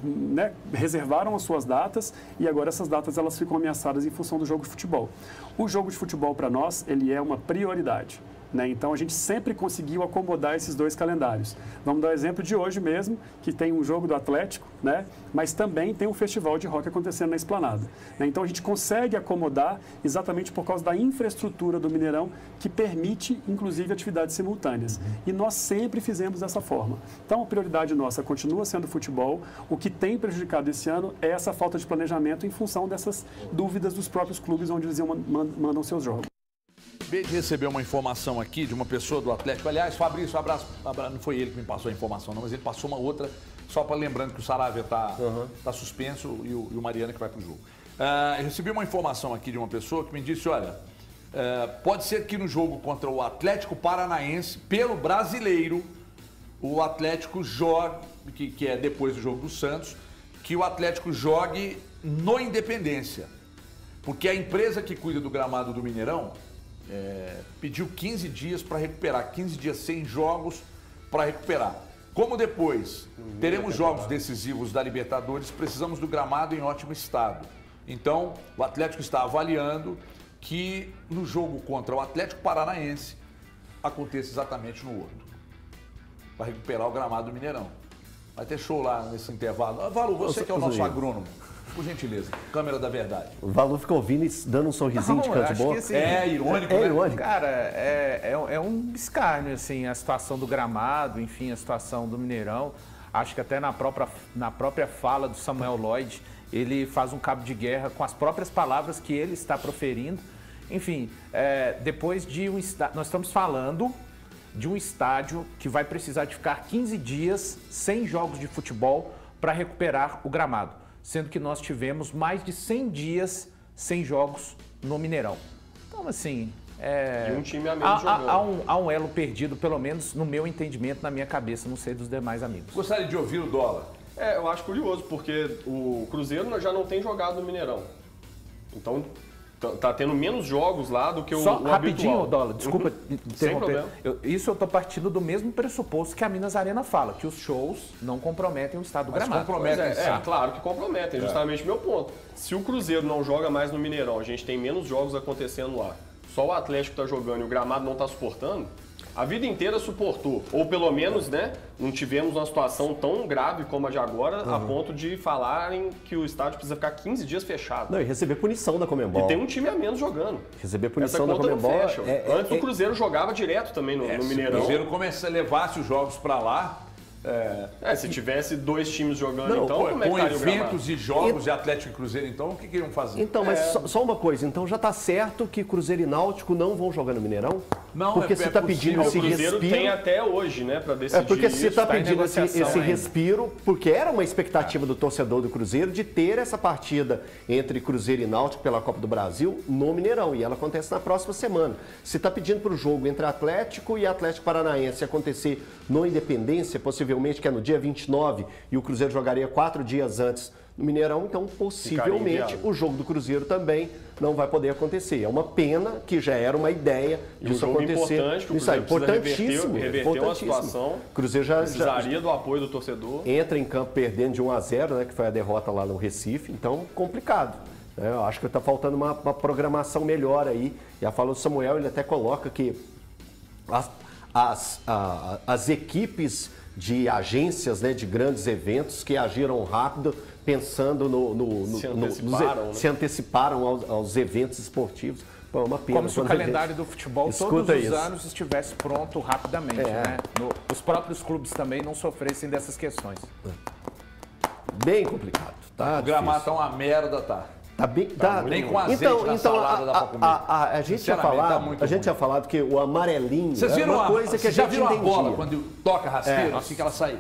né, reservaram as suas datas e agora essas datas elas ficam ameaçadas em função do jogo de futebol. O jogo de futebol para nós, ele é uma prioridade, né? Então a gente sempre conseguiu acomodar esses dois calendários. Vamos dar o exemplo de hoje mesmo, que tem um jogo do Atlético, né? Mas também tem um festival de rock acontecendo na Esplanada, né? Então a gente consegue acomodar exatamente por causa da infraestrutura do Mineirão que permite, inclusive, atividades simultâneas. E nós sempre fizemos dessa forma. Então a prioridade nossa continua sendo o futebol. O que tem prejudicado esse ano é essa falta de planejamento em função dessas dúvidas dos próprios clubes onde eles mandam seus jogos. Acabei de receber uma informação aqui de uma pessoa do Atlético. Aliás, Fabrício, abraço. Não foi ele que me passou a informação, não, mas ele passou uma outra, só para lembrando que o Saravia está suspenso e o Mariano que vai para o jogo. Eu recebi uma informação aqui de uma pessoa que me disse, olha, pode ser que no jogo contra o Atlético Paranaense, pelo Brasileiro, o Atlético jogue, que é depois do jogo do Santos, que o Atlético jogue no Independência. Porque a empresa que cuida do gramado do Mineirão pediu 15 dias para recuperar, 15 dias sem jogos para recuperar. Como depois teremos jogos decisivos da Libertadores, precisamos do gramado em ótimo estado. Então, o Atlético está avaliando que no jogo contra o Atlético Paranaense aconteça exatamente no Horto, para recuperar o gramado do Mineirão. Vai ter show lá nesse intervalo. Valu, você que é o nosso agrônomo, por gentileza, câmera da verdade. O Valu fica ouvindo e dando um sorrisinho de canto de boca. Assim, irônico, né? Irônico. Cara, é um escárnio, assim, a situação do gramado, enfim, a situação do Mineirão. Acho que até na própria fala do Samuel Lloyd, ele faz um cabo de guerra com as próprias palavras que ele está proferindo. Enfim, depois de nós estamos falando de um estádio que vai precisar de ficar 15 dias sem jogos de futebol para recuperar o gramado, sendo que nós tivemos mais de 100 dias sem jogos no Mineirão. Então, assim, E um time a menos jogando. há um elo perdido, pelo menos no meu entendimento, na minha cabeça, não sei dos demais amigos. Gostaria de ouvir o Dólar. Eu acho curioso, porque o Cruzeiro já não tem jogado no Mineirão. Então, tá tendo menos jogos lá do que o rapidinho, habitual. Dólar, desculpa Sem interromper. problema. Eu tô partindo do mesmo pressuposto que a Minas Arena fala, que os shows não comprometem o estado do gramado. Comprometem, Claro que comprometem, justamente o meu ponto. Se o Cruzeiro não joga mais no Mineirão, a gente tem menos jogos acontecendo lá, só o Atlético tá jogando e o gramado não tá suportando, a vida inteira suportou. Ou pelo menos, né, não tivemos uma situação tão grave como a de agora, a ponto de falarem que o estádio precisa ficar 15 dias fechado. Não, e receber punição da Conmebol. E tem um time a menos jogando. Receber Essa punição da conta não Conmebol. fecha. Antes o Cruzeiro jogava direto também no Se o Mineirão. Cruzeiro levasse os jogos para lá, Se tivesse dois times jogando, Não, então como é que com estaria o gramado? eventos e jogos de Atlético e Cruzeiro, então o que iriam fazer? Então, mas só uma coisa, então já tá certo que Cruzeiro e Náutico não vão jogar no Mineirão? Não, porque você tá pedindo O esse Cruzeiro respiro. tem até hoje, né, para decidir. Porque você está tá em pedindo esse negociação ainda. respiro, porque era uma expectativa do torcedor do Cruzeiro de ter essa partida entre Cruzeiro e Náutico pela Copa do Brasil no Mineirão, e ela acontece na próxima semana. Você está pedindo para o jogo entre Atlético e Atlético Paranaense acontecer no Independência, possivelmente que é no dia 29, e o Cruzeiro jogaria 4 dias antes no Mineirão, então possivelmente o jogo do Cruzeiro também não vai poder acontecer. É uma pena que já era uma ideia E um disso jogo acontecer. importante, que o Isso aí, Cruzeiro precisa importantíssimo. reverter uma importantíssimo. situação. O Cruzeiro já Precisaria do apoio do torcedor. entra em campo perdendo de 1-0, né, que foi a derrota lá no Recife, então complicado. Eu acho que está faltando uma programação melhor aí. E a fala do Samuel, ele até coloca que as equipes de agências, né, de grandes eventos que agiram rápido, pensando se anteciparam aos eventos esportivos. Pô, é uma pena. Como se o calendário do futebol todos os anos estivesse pronto rapidamente, né? Os próprios clubes também não sofressem dessas questões. Bem complicado. Tá O gramado difícil. tá uma merda, tá? Tá bem, tá, Nem com azeite na salada dá pra comer. A gente tinha Sinceramente, tá falado, muito a gente ruim. tinha falado que o amarelinho Vocês é viram uma coisa que a já gente viram a entendia. bola quando toca rasteiro, assim que ela sai?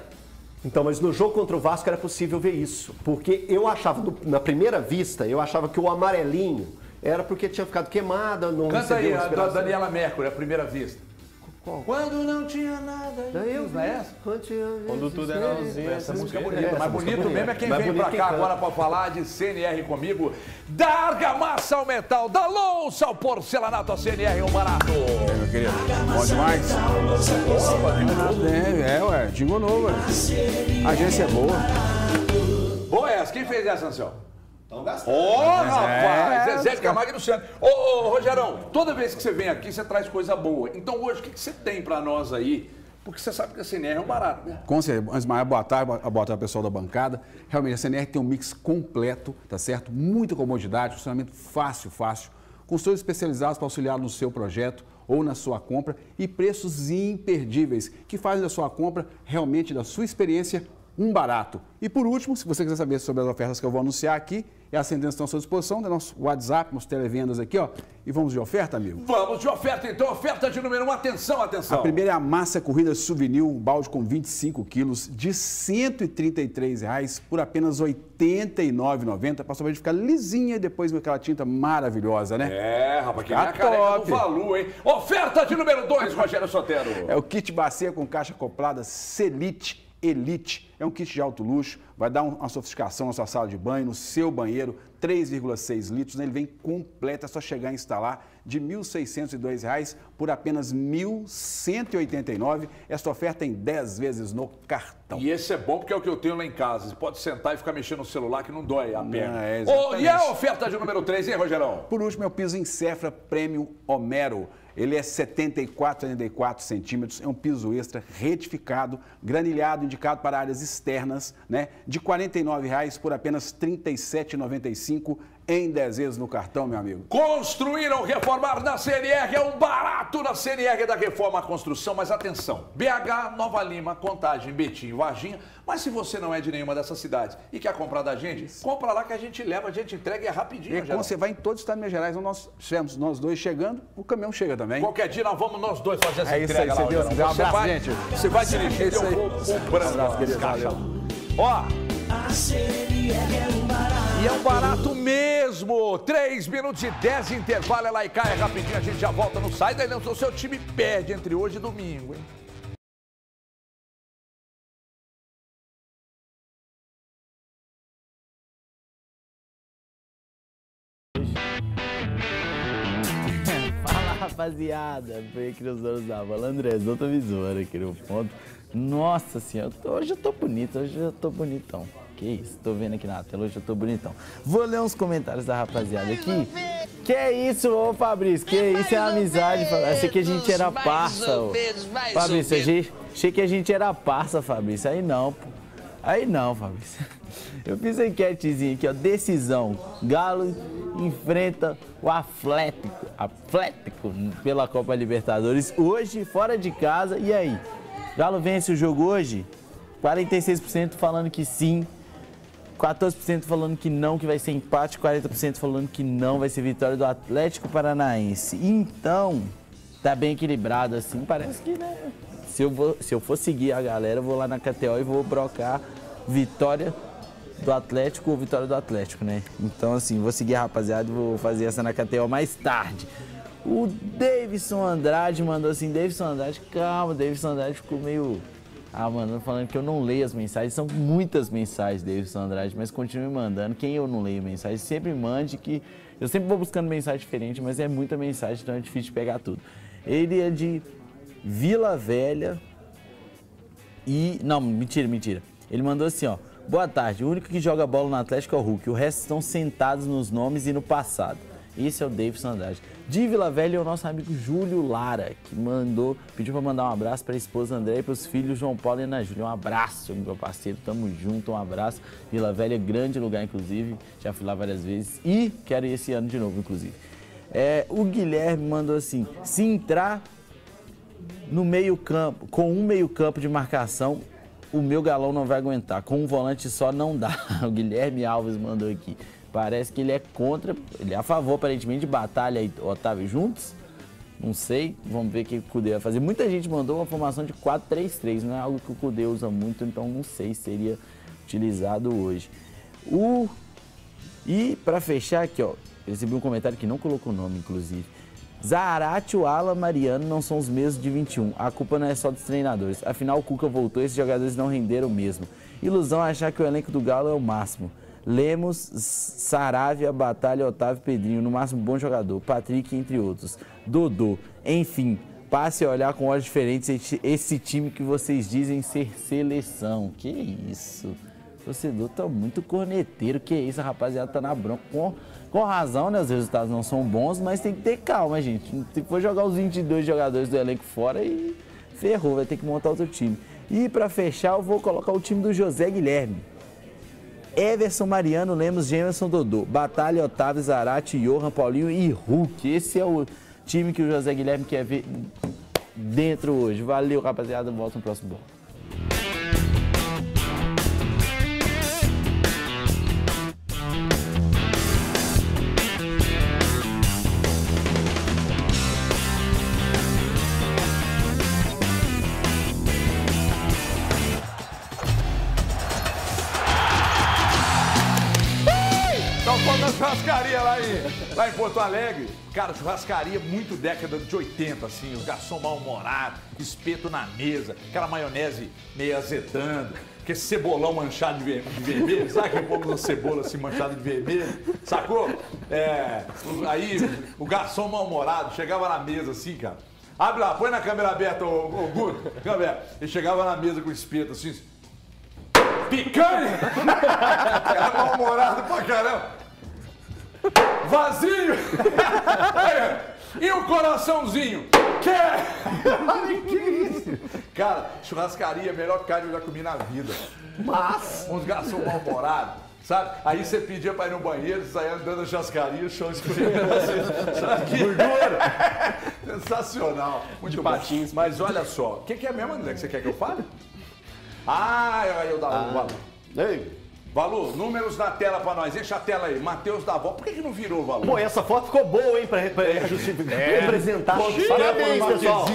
Então, mas no jogo contra o Vasco era possível ver isso, porque eu achava, na primeira vista, eu achava que o amarelinho era porque tinha ficado queimada, não Canta aí, recebeu a da inspiração. Daniela Mercury, a primeira vista. Quando não tinha nada. Eu não é essa? Quando tudo era ausência. Essa música é essa bonita, mas música é bonito bonita. mesmo é quem Mais vem bonito pra quem cá canta. agora pra falar de CNR comigo. Da argamassa ao metal, da louça ao porcelanato, a CNR é um barato. Meu querido, bom demais? Jingle novo, ué. A agência é boa. Boa essa, quem fez essa, Anselmo? Estão gastando. Rapaz, Zezé de Camargo e Luciano. Ô, Rogerão, toda vez que você vem aqui, você traz coisa boa. Então hoje, o que você tem pra nós aí? Porque você sabe que a CNR é um barato, né? Com certeza. Ismael, boa tarde pessoal da bancada. Realmente, a CNR tem um mix completo, tá certo? Muita comodidade, funcionamento fácil. Consultores especializados para auxiliar no seu projeto ou na sua compra e preços imperdíveis, que fazem da sua compra, realmente, da sua experiência, um barato. E por último, se você quiser saber sobre as ofertas que eu vou anunciar aqui, e as sentenças estão à sua disposição, do nosso WhatsApp, nos televendas aqui, ó. E vamos de oferta, amigo? Vamos de oferta, então. Oferta de número 1. Atenção, atenção. A primeira é a massa corrida souvenir, um balde com 25 quilos, de R$ 133 por apenas R$ 89,90. Para sua vez ficar lisinha e depois com aquela tinta maravilhosa, né? É, rapaz, que minha careca do Valu, hein? Oferta de número 2, Rogério Sotero. É o kit bacia com caixa acoplada Celite Elite. É um kit de alto luxo, vai dar uma sofisticação na sua sala de banho, no seu banheiro, 3,6 litros, né? Ele vem completo, é só chegar e instalar, de R$ 1.602 por apenas R$ 1.189. Esta oferta em 10 vezes no cartão. E esse é bom porque é o que eu tenho lá em casa. Você pode sentar e ficar mexendo no celular que não dói a perna. E a oferta de número 3, hein, Rogerão? Por último, é o piso em Cefra Premium Homero. Ele é 74,84 centímetros, é um piso extra retificado, granilhado, indicado para áreas externas, né? De R$ 49,00 por apenas R$ 37,95 em 10 vezes no cartão, meu amigo. Construíram, reformar na CNR, é um barato na CNR da Reforma à Construção, mas atenção, BH, Nova Lima, Contagem, Betim e Varginha, mas se você não é de nenhuma dessas cidades e quer comprar da gente, compra lá que a gente leva, a gente entrega e é rapidinho. E quando você vai em todo o estado de Minas Gerais, nós tivemos nós dois chegando, o caminhão chega também. Qualquer dia nós vamos nós dois fazer essa entrega lá. Se Deus quiser, um abraço, gente. Você vai dirigir, eu vou comprando. Um abraço, querido, valeu. Ó, e é um barato mesmo. 3 minutos e 10 intervalo, é lá e cá, é rapidinho, a gente já volta no Sai Daí Não, o seu time perde entre hoje e domingo, hein? Fala, rapaziada, foi aqui nos donos da bola, Andrezão tá me zoando aqui no ponto. Nossa senhora, hoje eu tô bonito, hoje eu tô bonitão. Que isso, tô vendo aqui na tela, hoje eu tô bonitão. Vou ler uns comentários da rapaziada aqui. Que isso, ô Fabrício, que isso é amizade, achei que a gente era parça, ô. Fabrício, achei que a gente era parça, Fabrício, aí não, pô. Aí não, Fabrício. Eu fiz a enquetezinha aqui, ó, decisão, Galo enfrenta o Atlético pela Copa Libertadores hoje, fora de casa, e aí? Galo vence o jogo hoje? 46% falando que sim, 14% falando que não, que vai ser empate, 40% falando que não, vai ser vitória do Atlético Paranaense. Então, tá bem equilibrado assim, parece que, né? Se eu for seguir a galera, eu vou lá na KTO e vou brocar vitória do Atlético ou vitória do Atlético, né? Então, assim, vou seguir a rapaziada e vou fazer essa na KTO mais tarde. O Davidson Andrade mandou assim, Davidson Andrade, calma, Davidson Andrade ficou meio... mano, falando que eu não leio as mensagens, são muitas mensagens, Davidson Andrade, mas continue mandando. Quem eu não leio mensagem, sempre mande, que eu sempre vou buscando mensagem diferente, mas é muita mensagem, então é difícil de pegar tudo. Ele é de Vila Velha e... Não, mentira. Ele mandou assim, ó. Boa tarde, o único que joga bola no Atlético é o Hulk, o resto estão sentados nos nomes e no passado. Esse é o Davidson Andrade. De Vila Velha é o nosso amigo Júlio Lara, que pediu para mandar um abraço para a esposa André e para os filhos João Paulo e Ana Júlia. Um abraço, meu parceiro, tamo junto, um abraço. Vila Velha, grande lugar, inclusive, já fui lá várias vezes e quero ir esse ano de novo, inclusive. O Guilherme mandou assim, se entrar no meio-campo, com um meio-campo de marcação, o meu galão não vai aguentar, com um volante só não dá. O Guilherme Alves mandou aqui. Parece que ele é contra, ele é a favor, aparentemente, de Batalha e Otávio juntos. Não sei, vamos ver o que o Cudê vai fazer. Muita gente mandou uma formação de 4-3-3, não é algo que o Cudê usa muito, então não sei se seria utilizado hoje. E para fechar aqui, ó, recebi um comentário que não colocou o nome, inclusive. Zarate, o Alan, Mariano não são os mesmos de 21. A culpa não é só dos treinadores. Afinal, o Cuca voltou e esses jogadores não renderam mesmo. Ilusão achar que o elenco do Galo é o máximo. Lemos, Saravia, Batalha, Otávio, Pedrinho, no máximo bom jogador, Patrick, entre outros, Dodô, enfim, passe a olhar com olhos diferentes esse time que vocês dizem ser seleção. Que isso, o torcedor tá muito corneteiro, que isso, a rapaziada tá na bronca, com razão, né, os resultados não são bons, mas tem que ter calma, gente, se for jogar os 22 jogadores do elenco fora, e ferrou, vai ter que montar outro time. E para fechar, eu vou colocar o time do José Guilherme. Everson, Mariano, Lemos, Gemerson, Dodô, Batalha, Otávio, Zarate, Johan, Paulinho e Hulk. Esse é o time que o José Guilherme quer ver dentro hoje. Valeu, rapaziada. Volta no próximo bloco. Lá em Porto Alegre, cara, churrascaria muito década de 80, assim, os garçom mal-humorado, espeto na mesa, aquela maionese meio azedando, aquele cebolão manchado de vermelho, sabe aquele povo da cebola assim manchada de vermelho, sacou? Aí o garçom mal-humorado chegava na mesa assim, cara, abre lá, põe na câmera aberta, ô Guto, câmera. Ele chegava na mesa com o espeto assim, picanha! Cara mal-humorado pra caramba. Vazio! E o coraçãozinho? Quer? Que isso? Cara, churrascaria, melhor carne que eu já comi na vida. Mas, uns garçom mal-humorados, sabe? Aí você pedia pra ir no banheiro, saia andando na churrascaria, o chão escorrendo assim, sabe? Gordura! Sensacional. Muito de patins. Mas olha só, o que é mesmo, André, que você quer que eu fale? Eu dava Ei. Valu, números na tela pra nós. Enche a tela aí. Matheus da Avó. Por que não virou, Valu? Pô, essa foto ficou boa, hein, pra representar. Parabéns, pessoal.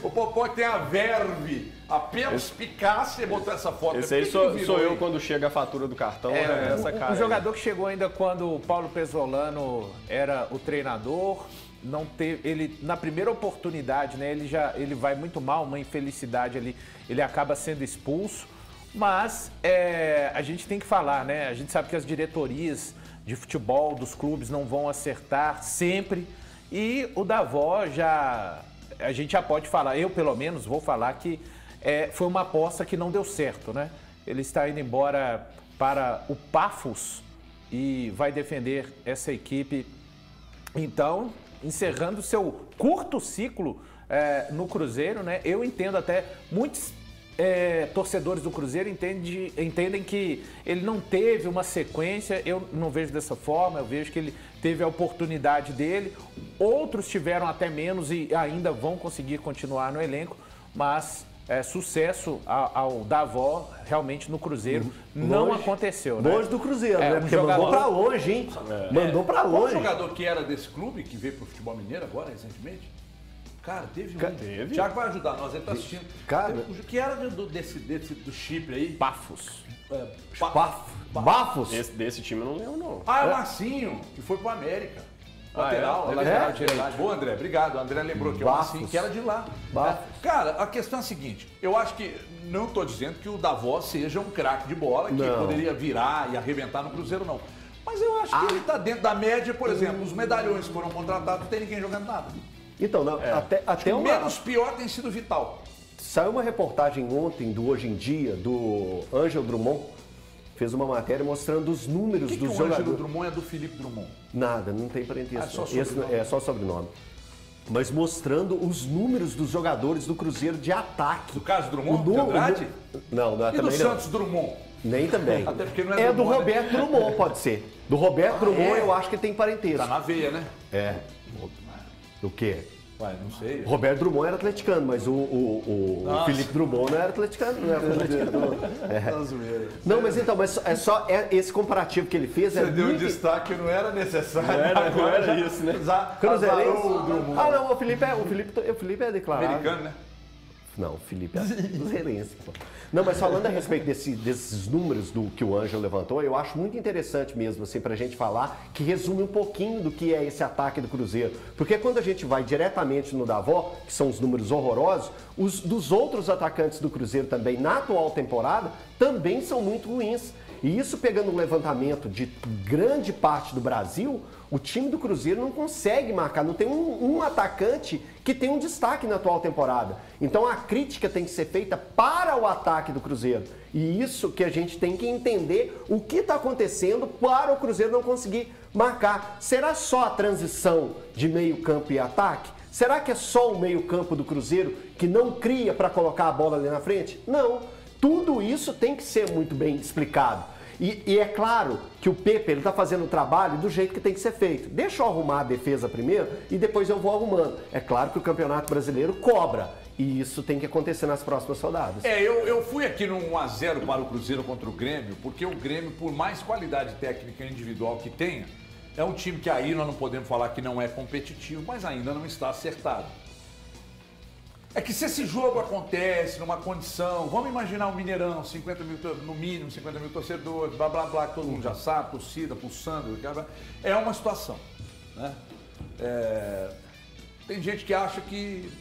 O Popó tem a verve, a perspicácia e botou essa foto. Esse aí sou eu quando chega a fatura do cartão. Essa cara um jogador que chegou ainda quando o Paulo Pesolano era o treinador. Não teve, ele na primeira oportunidade, né? Ele vai muito mal, uma infelicidade ali. Ele acaba sendo expulso. Mas a gente tem que falar, né? A gente sabe que as diretorias de futebol dos clubes não vão acertar sempre. E o Davó a gente já pode falar, eu pelo menos vou falar que foi uma aposta que não deu certo, né? Ele está indo embora para o Pafos e vai defender essa equipe. Então, encerrando seu curto ciclo no Cruzeiro, né? Eu entendo até muitos torcedores do Cruzeiro entendem que ele não teve uma sequência. Eu não vejo dessa forma, eu vejo que ele teve a oportunidade dele. Outros tiveram até menos e ainda vão conseguir continuar no elenco, mas sucesso ao Davó realmente no Cruzeiro não aconteceu, né? Longe do Cruzeiro, né? Porque mandou pra longe, hein? Mandou pra longe. Qual jogador que era desse clube, que veio pro futebol mineiro agora, recentemente? Cara, teve. O Thiago vai ajudar nós, ele tá assistindo. Cara, o que era do Chipre aí? Pafos. Bafos? Desse time eu não lembro, não. O Marcinho, que foi pro América. Lateral direito. Boa, André, obrigado. O André lembrou que é o Marcinho, que era de lá. Cara, a questão é a seguinte, eu acho que, não tô dizendo que o Davó seja um craque de bola, que poderia virar e arrebentar no Cruzeiro, não. Mas eu acho que ele tá dentro da média, por exemplo, os medalhões que foram contratados, não tem ninguém jogando nada. Então, até o menos pior tem sido Vital. Saiu uma reportagem ontem do Hoje em Dia, do Ângelo Drummond, fez uma matéria mostrando os números dos jogadores. O Ângelo Drummond é do Felipe Drummond? Nada, não tem parentesco. É só sobrenome. Mas mostrando os números dos jogadores do Cruzeiro de ataque. Do Carlos Drummond? Do Andrade? Não, e do Santos Drummond? Nem também. Até porque não é do Roberto Drummond, pode ser. Do Roberto Drummond eu acho que tem parentesco. Tá na veia, né? O quê? Ué, não sei. O Roberto Drummond era atleticano, mas o Felipe Drummond não era atleticano. Não, mas então, é só esse comparativo que ele fez. Você deu um destaque que não era necessário. Não era isso, né? Cruzeirense. Não, o Felipe é declarado. Americano, né? Não, o Felipe é cruzeirense. Não, mas falando a respeito desses números que o Ângelo levantou, eu acho muito interessante mesmo, assim, pra gente falar, que resume um pouquinho do que é esse ataque do Cruzeiro. Porque quando a gente vai diretamente no Davó, que são os números horrorosos, os dos outros atacantes do Cruzeiro também, na atual temporada, também são muito ruins. E isso pegando um levantamento de grande parte do Brasil, o time do Cruzeiro não consegue marcar, não tem um atacante que tem um destaque na atual temporada. Então a crítica tem que ser feita para o ataque do Cruzeiro. E isso que a gente tem que entender o que está acontecendo para o Cruzeiro não conseguir marcar. Será só a transição de meio campo e ataque? Será que é só o meio campo do Cruzeiro que não cria para colocar a bola ali na frente? Não. Tudo isso tem que ser muito bem explicado. E é claro que o Pepe está fazendo o trabalho do jeito que tem que ser feito. Deixa eu arrumar a defesa primeiro e depois eu vou arrumando. É claro que o Campeonato Brasileiro cobra. E isso tem que acontecer nas próximas rodadas. Eu fui aqui no 1-0 para o Cruzeiro contra o Grêmio, porque o Grêmio, por mais qualidade técnica individual que tenha, é um time que aí nós não podemos falar que não é competitivo, mas ainda não está acertado. É que se esse jogo acontece numa condição, vamos imaginar um Mineirão, 50 mil, no mínimo 50 mil torcedores, blá blá blá, que todo mundo já sabe, torcida, pulsando, é uma situação, né? Tem gente que acha que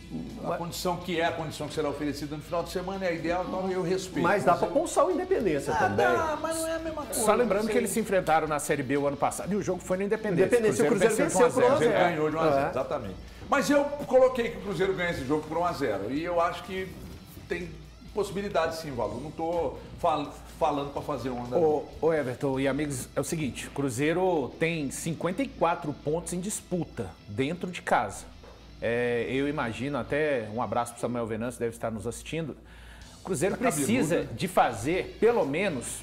a condição que é a condição que será oferecida no final de semana é a ideal, então eu respeito. Mas dá para pulsar o Independência também. Dá, mas não é a mesma coisa. Só lembrando que eles se enfrentaram na Série B o ano passado e o jogo foi no Independência. O Cruzeiro venceu por 1 a 0. Ganhou de 1 a 0, exatamente. Mas eu coloquei que o Cruzeiro ganha esse jogo por 1 a 0 e eu acho que tem possibilidade sim, Valor. Não estou falando para fazer onda. Ô Everton e amigos, é o seguinte, o Cruzeiro tem 54 pontos em disputa dentro de casa. Eu imagino, até um abraço para o Samuel Venâncio, deve estar nos assistindo. O Cruzeiro precisa de fazer, pelo menos,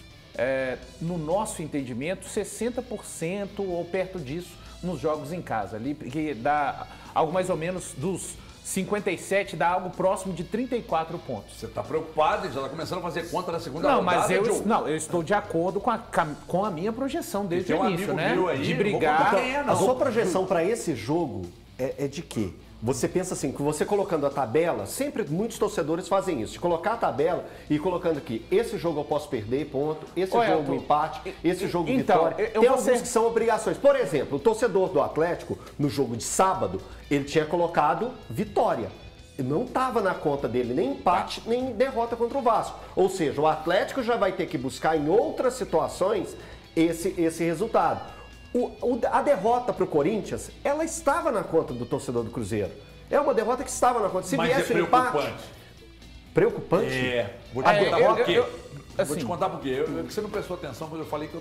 no nosso entendimento, 60% ou perto disso nos jogos em casa. Ali, que dá algo mais ou menos dos 57, dá algo próximo de 34 pontos. Você está preocupado? Já está começando a fazer conta na segunda rodada? Mas eu estou de acordo com a minha projeção desde o início, né? Aí, de brigar. A sua projeção para esse jogo é de quê? Você pensa assim, que você colocando a tabela, sempre muitos torcedores fazem isso, de colocar a tabela e colocando aqui, esse jogo eu posso perder, ponto, esse jogo empate, esse jogo vitória. Tem alguns que são obrigações. Por exemplo, o torcedor do Atlético, no jogo de sábado, ele tinha colocado vitória. Não estava na conta dele nem empate, nem derrota contra o Vasco. Ou seja, o Atlético já vai ter que buscar em outras situações esse resultado. A derrota para o Corinthians, ela estava na conta do torcedor do Cruzeiro. É uma derrota que estava na conta. Se viesse um empate... Preocupante? Vou te contar por quê. Vou te contar por quê. Você não prestou atenção quando eu falei que eu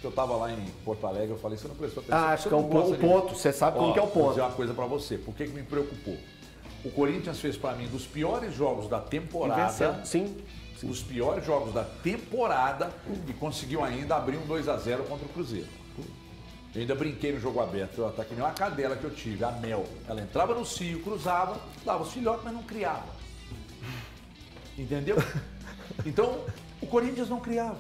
estava lá em Porto Alegre. Eu falei, você não prestou atenção. Acho que é o ponto. Você sabe como que é o ponto. Vou dizer uma coisa para você. Por que me preocupou? O Corinthians fez para mim dos piores jogos da temporada. Sim. Os piores jogos da temporada e conseguiu ainda abrir um 2 a 0 contra o Cruzeiro. Eu ainda brinquei no jogo aberto, tá que nem uma cadela que eu tive, a Mel. Ela entrava no cio, cruzava, dava os filhotes, mas não criava. Entendeu? Então, o Corinthians não criava.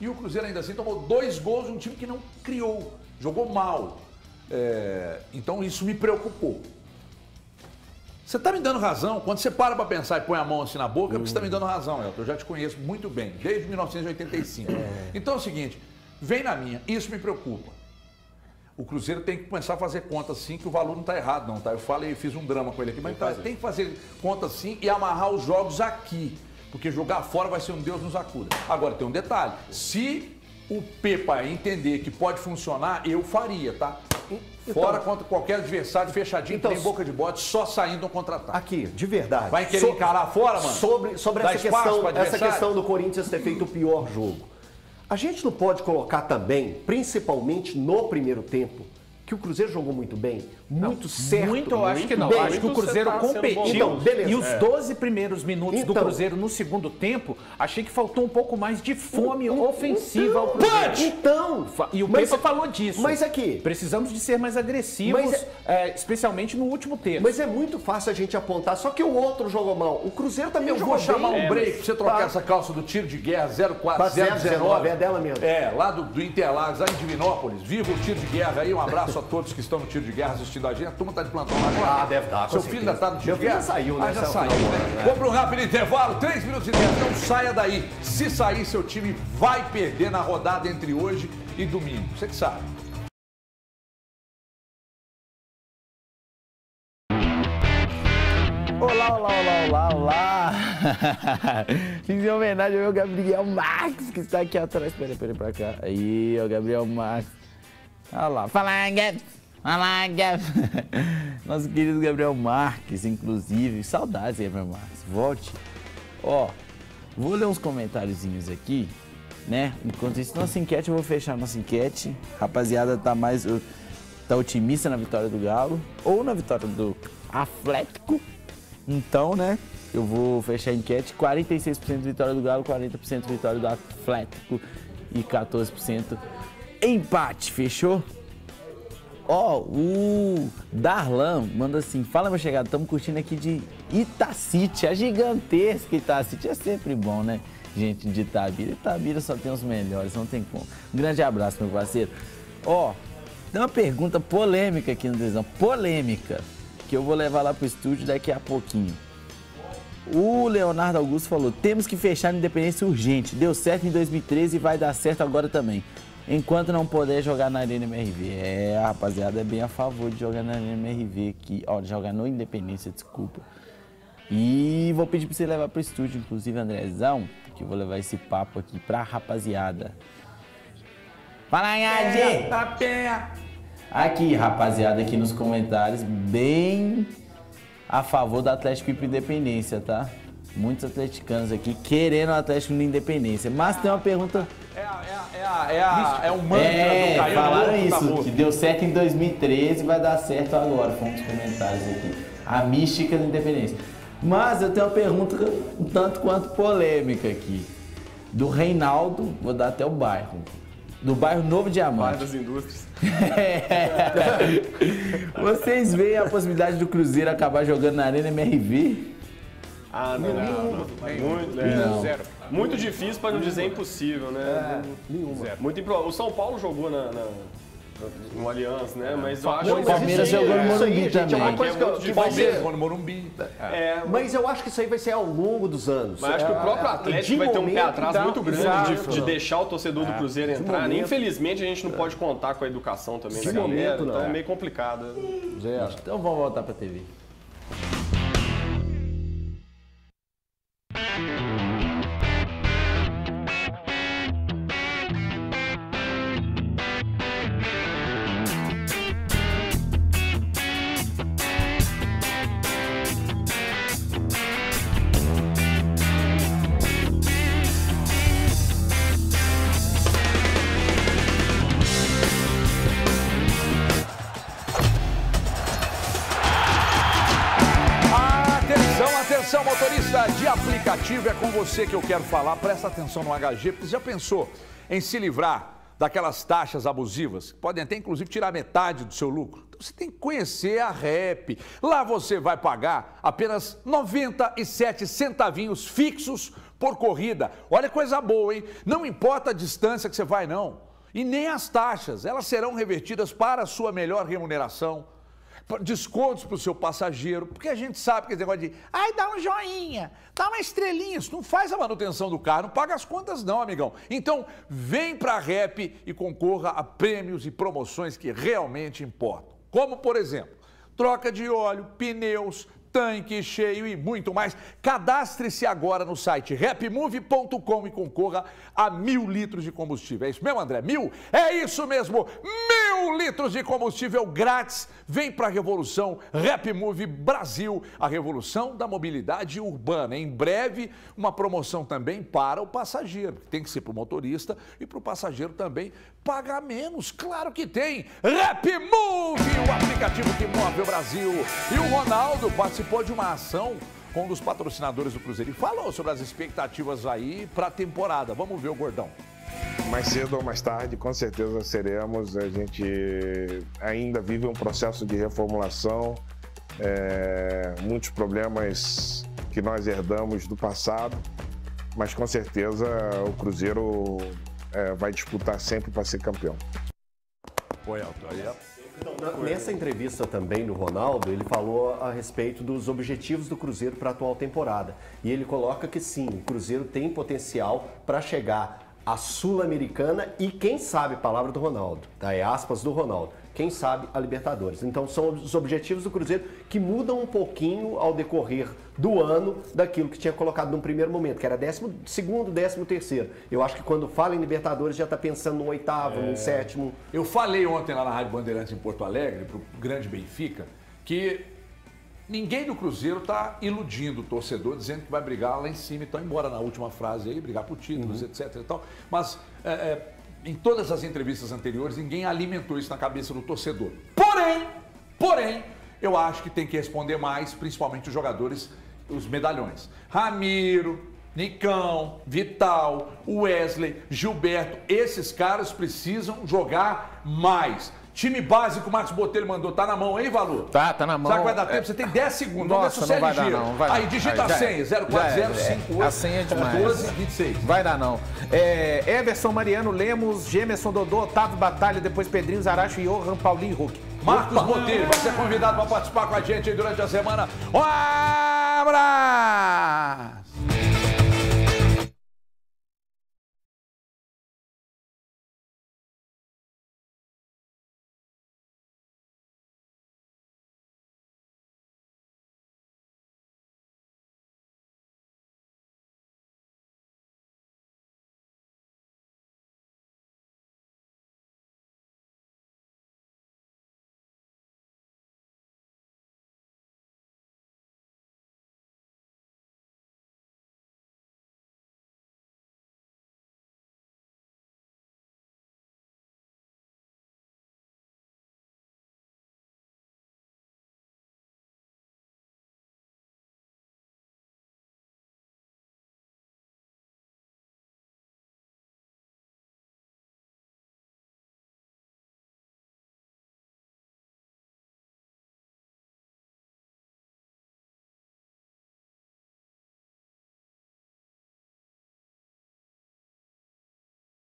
E o Cruzeiro ainda assim tomou 2 gols de um time que não criou, jogou mal. Então isso me preocupou. Você está me dando razão, quando você para pensar e põe a mão assim na boca, é porque você está me dando razão, Elton. Eu já te conheço muito bem, desde 1985. Então é o seguinte, vem na minha, isso me preocupa. O Cruzeiro tem que começar a fazer conta sim, que o valor não está errado não, tá? Eu falei, fiz um drama com ele aqui, mas tem que fazer conta sim e amarrar os jogos aqui. Porque jogar fora vai ser um Deus nos acuda. Agora, tem um detalhe, se o Pepa entender que pode funcionar, eu faria, tá? Fora contra qualquer adversário fechadinho, tem boca de bote, só saindo no contra-ataque. Aqui, de verdade. Vai querer encarar fora, mano? Sobre essa questão do Corinthians ter feito o pior jogo. A gente não pode colocar também, principalmente no primeiro tempo, que o Cruzeiro jogou muito bem, certo. Muito, eu acho que não. Bem. Acho que o Cruzeiro competiu. Então, beleza. E os 12 primeiros minutos do Cruzeiro no segundo tempo, achei que faltou um pouco mais de fome ofensiva ao Cruzeiro. E o Pepa falou disso. Mas aqui... Precisamos de ser mais agressivos, especialmente no último terço. Mas é muito fácil a gente apontar, só que o outro jogou mal. O Cruzeiro também jogou bem. Eu vou chamar um break pra você trocar essa calça do tiro de guerra 04019. É dela mesmo. Lá do Interlagos, lá em Divinópolis. Viva o tiro de guerra aí, um abraço a todos que estão no tiro de guerra assistindo a gente. A turma tá de plantão lá agora. Deve estar. Seu filho ainda tá no tiro de guerra? Já saiu, né? Já saiu, né? Vou para um rápido intervalo, 3 minutos e 10. Não saia daí. Se sair, seu time vai perder na rodada entre hoje e domingo. Você que sabe. Olá! Fiz em homenagem ao meu Gabriel Marques, que está aqui atrás. Peraí, pra cá. Aí, o Gabriel Marques. Olha lá. Fala, Gabs! Nosso querido Gabriel Marques, inclusive. Saudades, Gabriel Marques. Volte. Vou ler uns comentáriozinhos aqui, né? Enquanto isso, nossa enquete, eu vou fechar nossa enquete. Rapaziada, tá otimista na vitória do Galo ou na vitória do Atlético. Então, né, eu vou fechar a enquete, 46% vitória do Galo, 40% vitória do Atlético e 14% empate, fechou? O Darlan manda assim, fala meu chegado, estamos curtindo aqui de Itacite, a gigantesca Itacite, é sempre bom, né? Gente de Itabira só tem os melhores, não tem como. Um grande abraço, meu parceiro. Tem uma pergunta polêmica aqui no desenho, polêmica, que eu vou levar lá pro estúdio daqui a pouquinho. O Leonardo Augusto falou, temos que fechar a Independência urgente. Deu certo em 2013 e vai dar certo agora também. Enquanto não puder jogar na Arena MRV. A rapaziada é bem a favor de jogar na Arena MRV aqui. Ó, de jogar no Independência, desculpa. E vou pedir pra você levar pro estúdio, inclusive, Andrezão, que eu vou levar esse papo aqui pra rapaziada. Fala aí, aqui, rapaziada, aqui nos comentários, bem a favor do Atlético ir pro Independência, tá? Muitos atleticanos aqui querendo o Atlético no Independência. Mas tem uma pergunta... É um mantra do Caio. Falaram isso, que deu certo em 2013 e vai dar certo agora. Foi um dos comentários aqui. A mística da Independência. Mas eu tenho uma pergunta um tanto quanto polêmica aqui. Do Reinaldo, vou dar até o bairro. Do bairro Novo Diamante. Bairro das Indústrias. Vocês veem a possibilidade do Cruzeiro acabar jogando na Arena MRV? Ah, não. Não. Zero. Muito difícil, para não dizer impossível, né? Muito O São Paulo jogou no Allianz, né? Mas eu acho O Palmeiras jogou no Morumbi também. É uma coisa que vai ser... no Morumbi. Mas eu acho que isso aí vai ser ao longo dos anos. Mas acho que o próprio Atlético vai ter um pé atrás muito grande exato. de deixar o torcedor do Cruzeiro entrar. momento. Infelizmente, a gente não pode contar com a educação também da galera, então é meio complicado. Então vamos voltar pra TV. Atenção, motorista de aplicativo, é com você que eu quero falar. Presta atenção no HG, porque você já pensou em se livrar daquelas taxas abusivas, que podem até inclusive tirar metade do seu lucro? Então você tem que conhecer a Rap. Lá você vai pagar apenas 97 centavinhos fixos por corrida. Olha que coisa boa, hein? Não importa a distância que você vai, não. E nem as taxas, elas serão revertidas para a sua melhor remuneração. Descontos para o seu passageiro, porque a gente sabe que esse negócio de dá um joinha, dá uma estrelinha, isso não faz a manutenção do carro, não paga as contas não, amigão. Então, vem para a Rap e concorra a prêmios e promoções que realmente importam. Como, por exemplo, troca de óleo, pneus, tanque cheio e muito mais. Cadastre-se agora no site rapmove.com e concorra a 1.000 litros de combustível. É isso mesmo, André? 1.000? É isso mesmo! 1.000 litros de combustível grátis. Vem para a Revolução Rapmove Brasil, a revolução da mobilidade urbana. Em breve, uma promoção também para o passageiro. Tem que ser para o motorista e para o passageiro também pagar menos. Claro que tem! Rapmove, o aplicativo que move o Brasil. E o Ronaldo participou de uma ação com um dos patrocinadores do Cruzeiro e falou sobre as expectativas aí para a temporada. Vamos ver o Gordão. Mais cedo ou mais tarde, com certeza seremos. A gente ainda vive um processo de reformulação, muitos problemas que nós herdamos do passado, mas com certeza o Cruzeiro vai disputar sempre para ser campeão. Nessa entrevista também do Ronaldo, ele falou a respeito dos objetivos do Cruzeiro para a atual temporada. E ele coloca que sim, o Cruzeiro tem potencial para chegar à Sul-Americana e quem sabe, palavra do Ronaldo, tá? É aspas do Ronaldo, quem sabe a Libertadores. Então são os objetivos do Cruzeiro que mudam um pouquinho ao decorrer do ano daquilo que tinha colocado num primeiro momento, que era 12º, 13º. Eu acho que quando fala em Libertadores já está pensando no 8º, no 7º. Eu falei ontem lá na Rádio Bandeirantes em Porto Alegre, para o grande Benfica, que ninguém do Cruzeiro está iludindo o torcedor, dizendo que vai brigar lá em cima. Então, embora na última frase aí, brigar por títulos, etc. e tal. Mas em todas as entrevistas anteriores, ninguém alimentou isso na cabeça do torcedor. Porém, eu acho que tem que responder mais, principalmente os jogadores, os medalhões. Ramiro, Nicão, Vital, Wesley, Gilberto, esses caras precisam jogar mais. Time básico, o Marcos Botelho mandou, tá na mão, hein, Valor? Tá na mão. Será que vai dar tempo? Você tem 10 segundos. Nossa, não vai dar não. Vai aí, digita a senha, 0405. A senha é demais. 1226. Vai dar não. Everson, Mariano, Lemos, Gemerson, Dodô, Otávio, Batalha, depois Pedrinho, Zaracho, Johan, Paulinho e Hulk. Marcos Botelho vai ser convidado para participar com a gente aí durante a semana. abraço!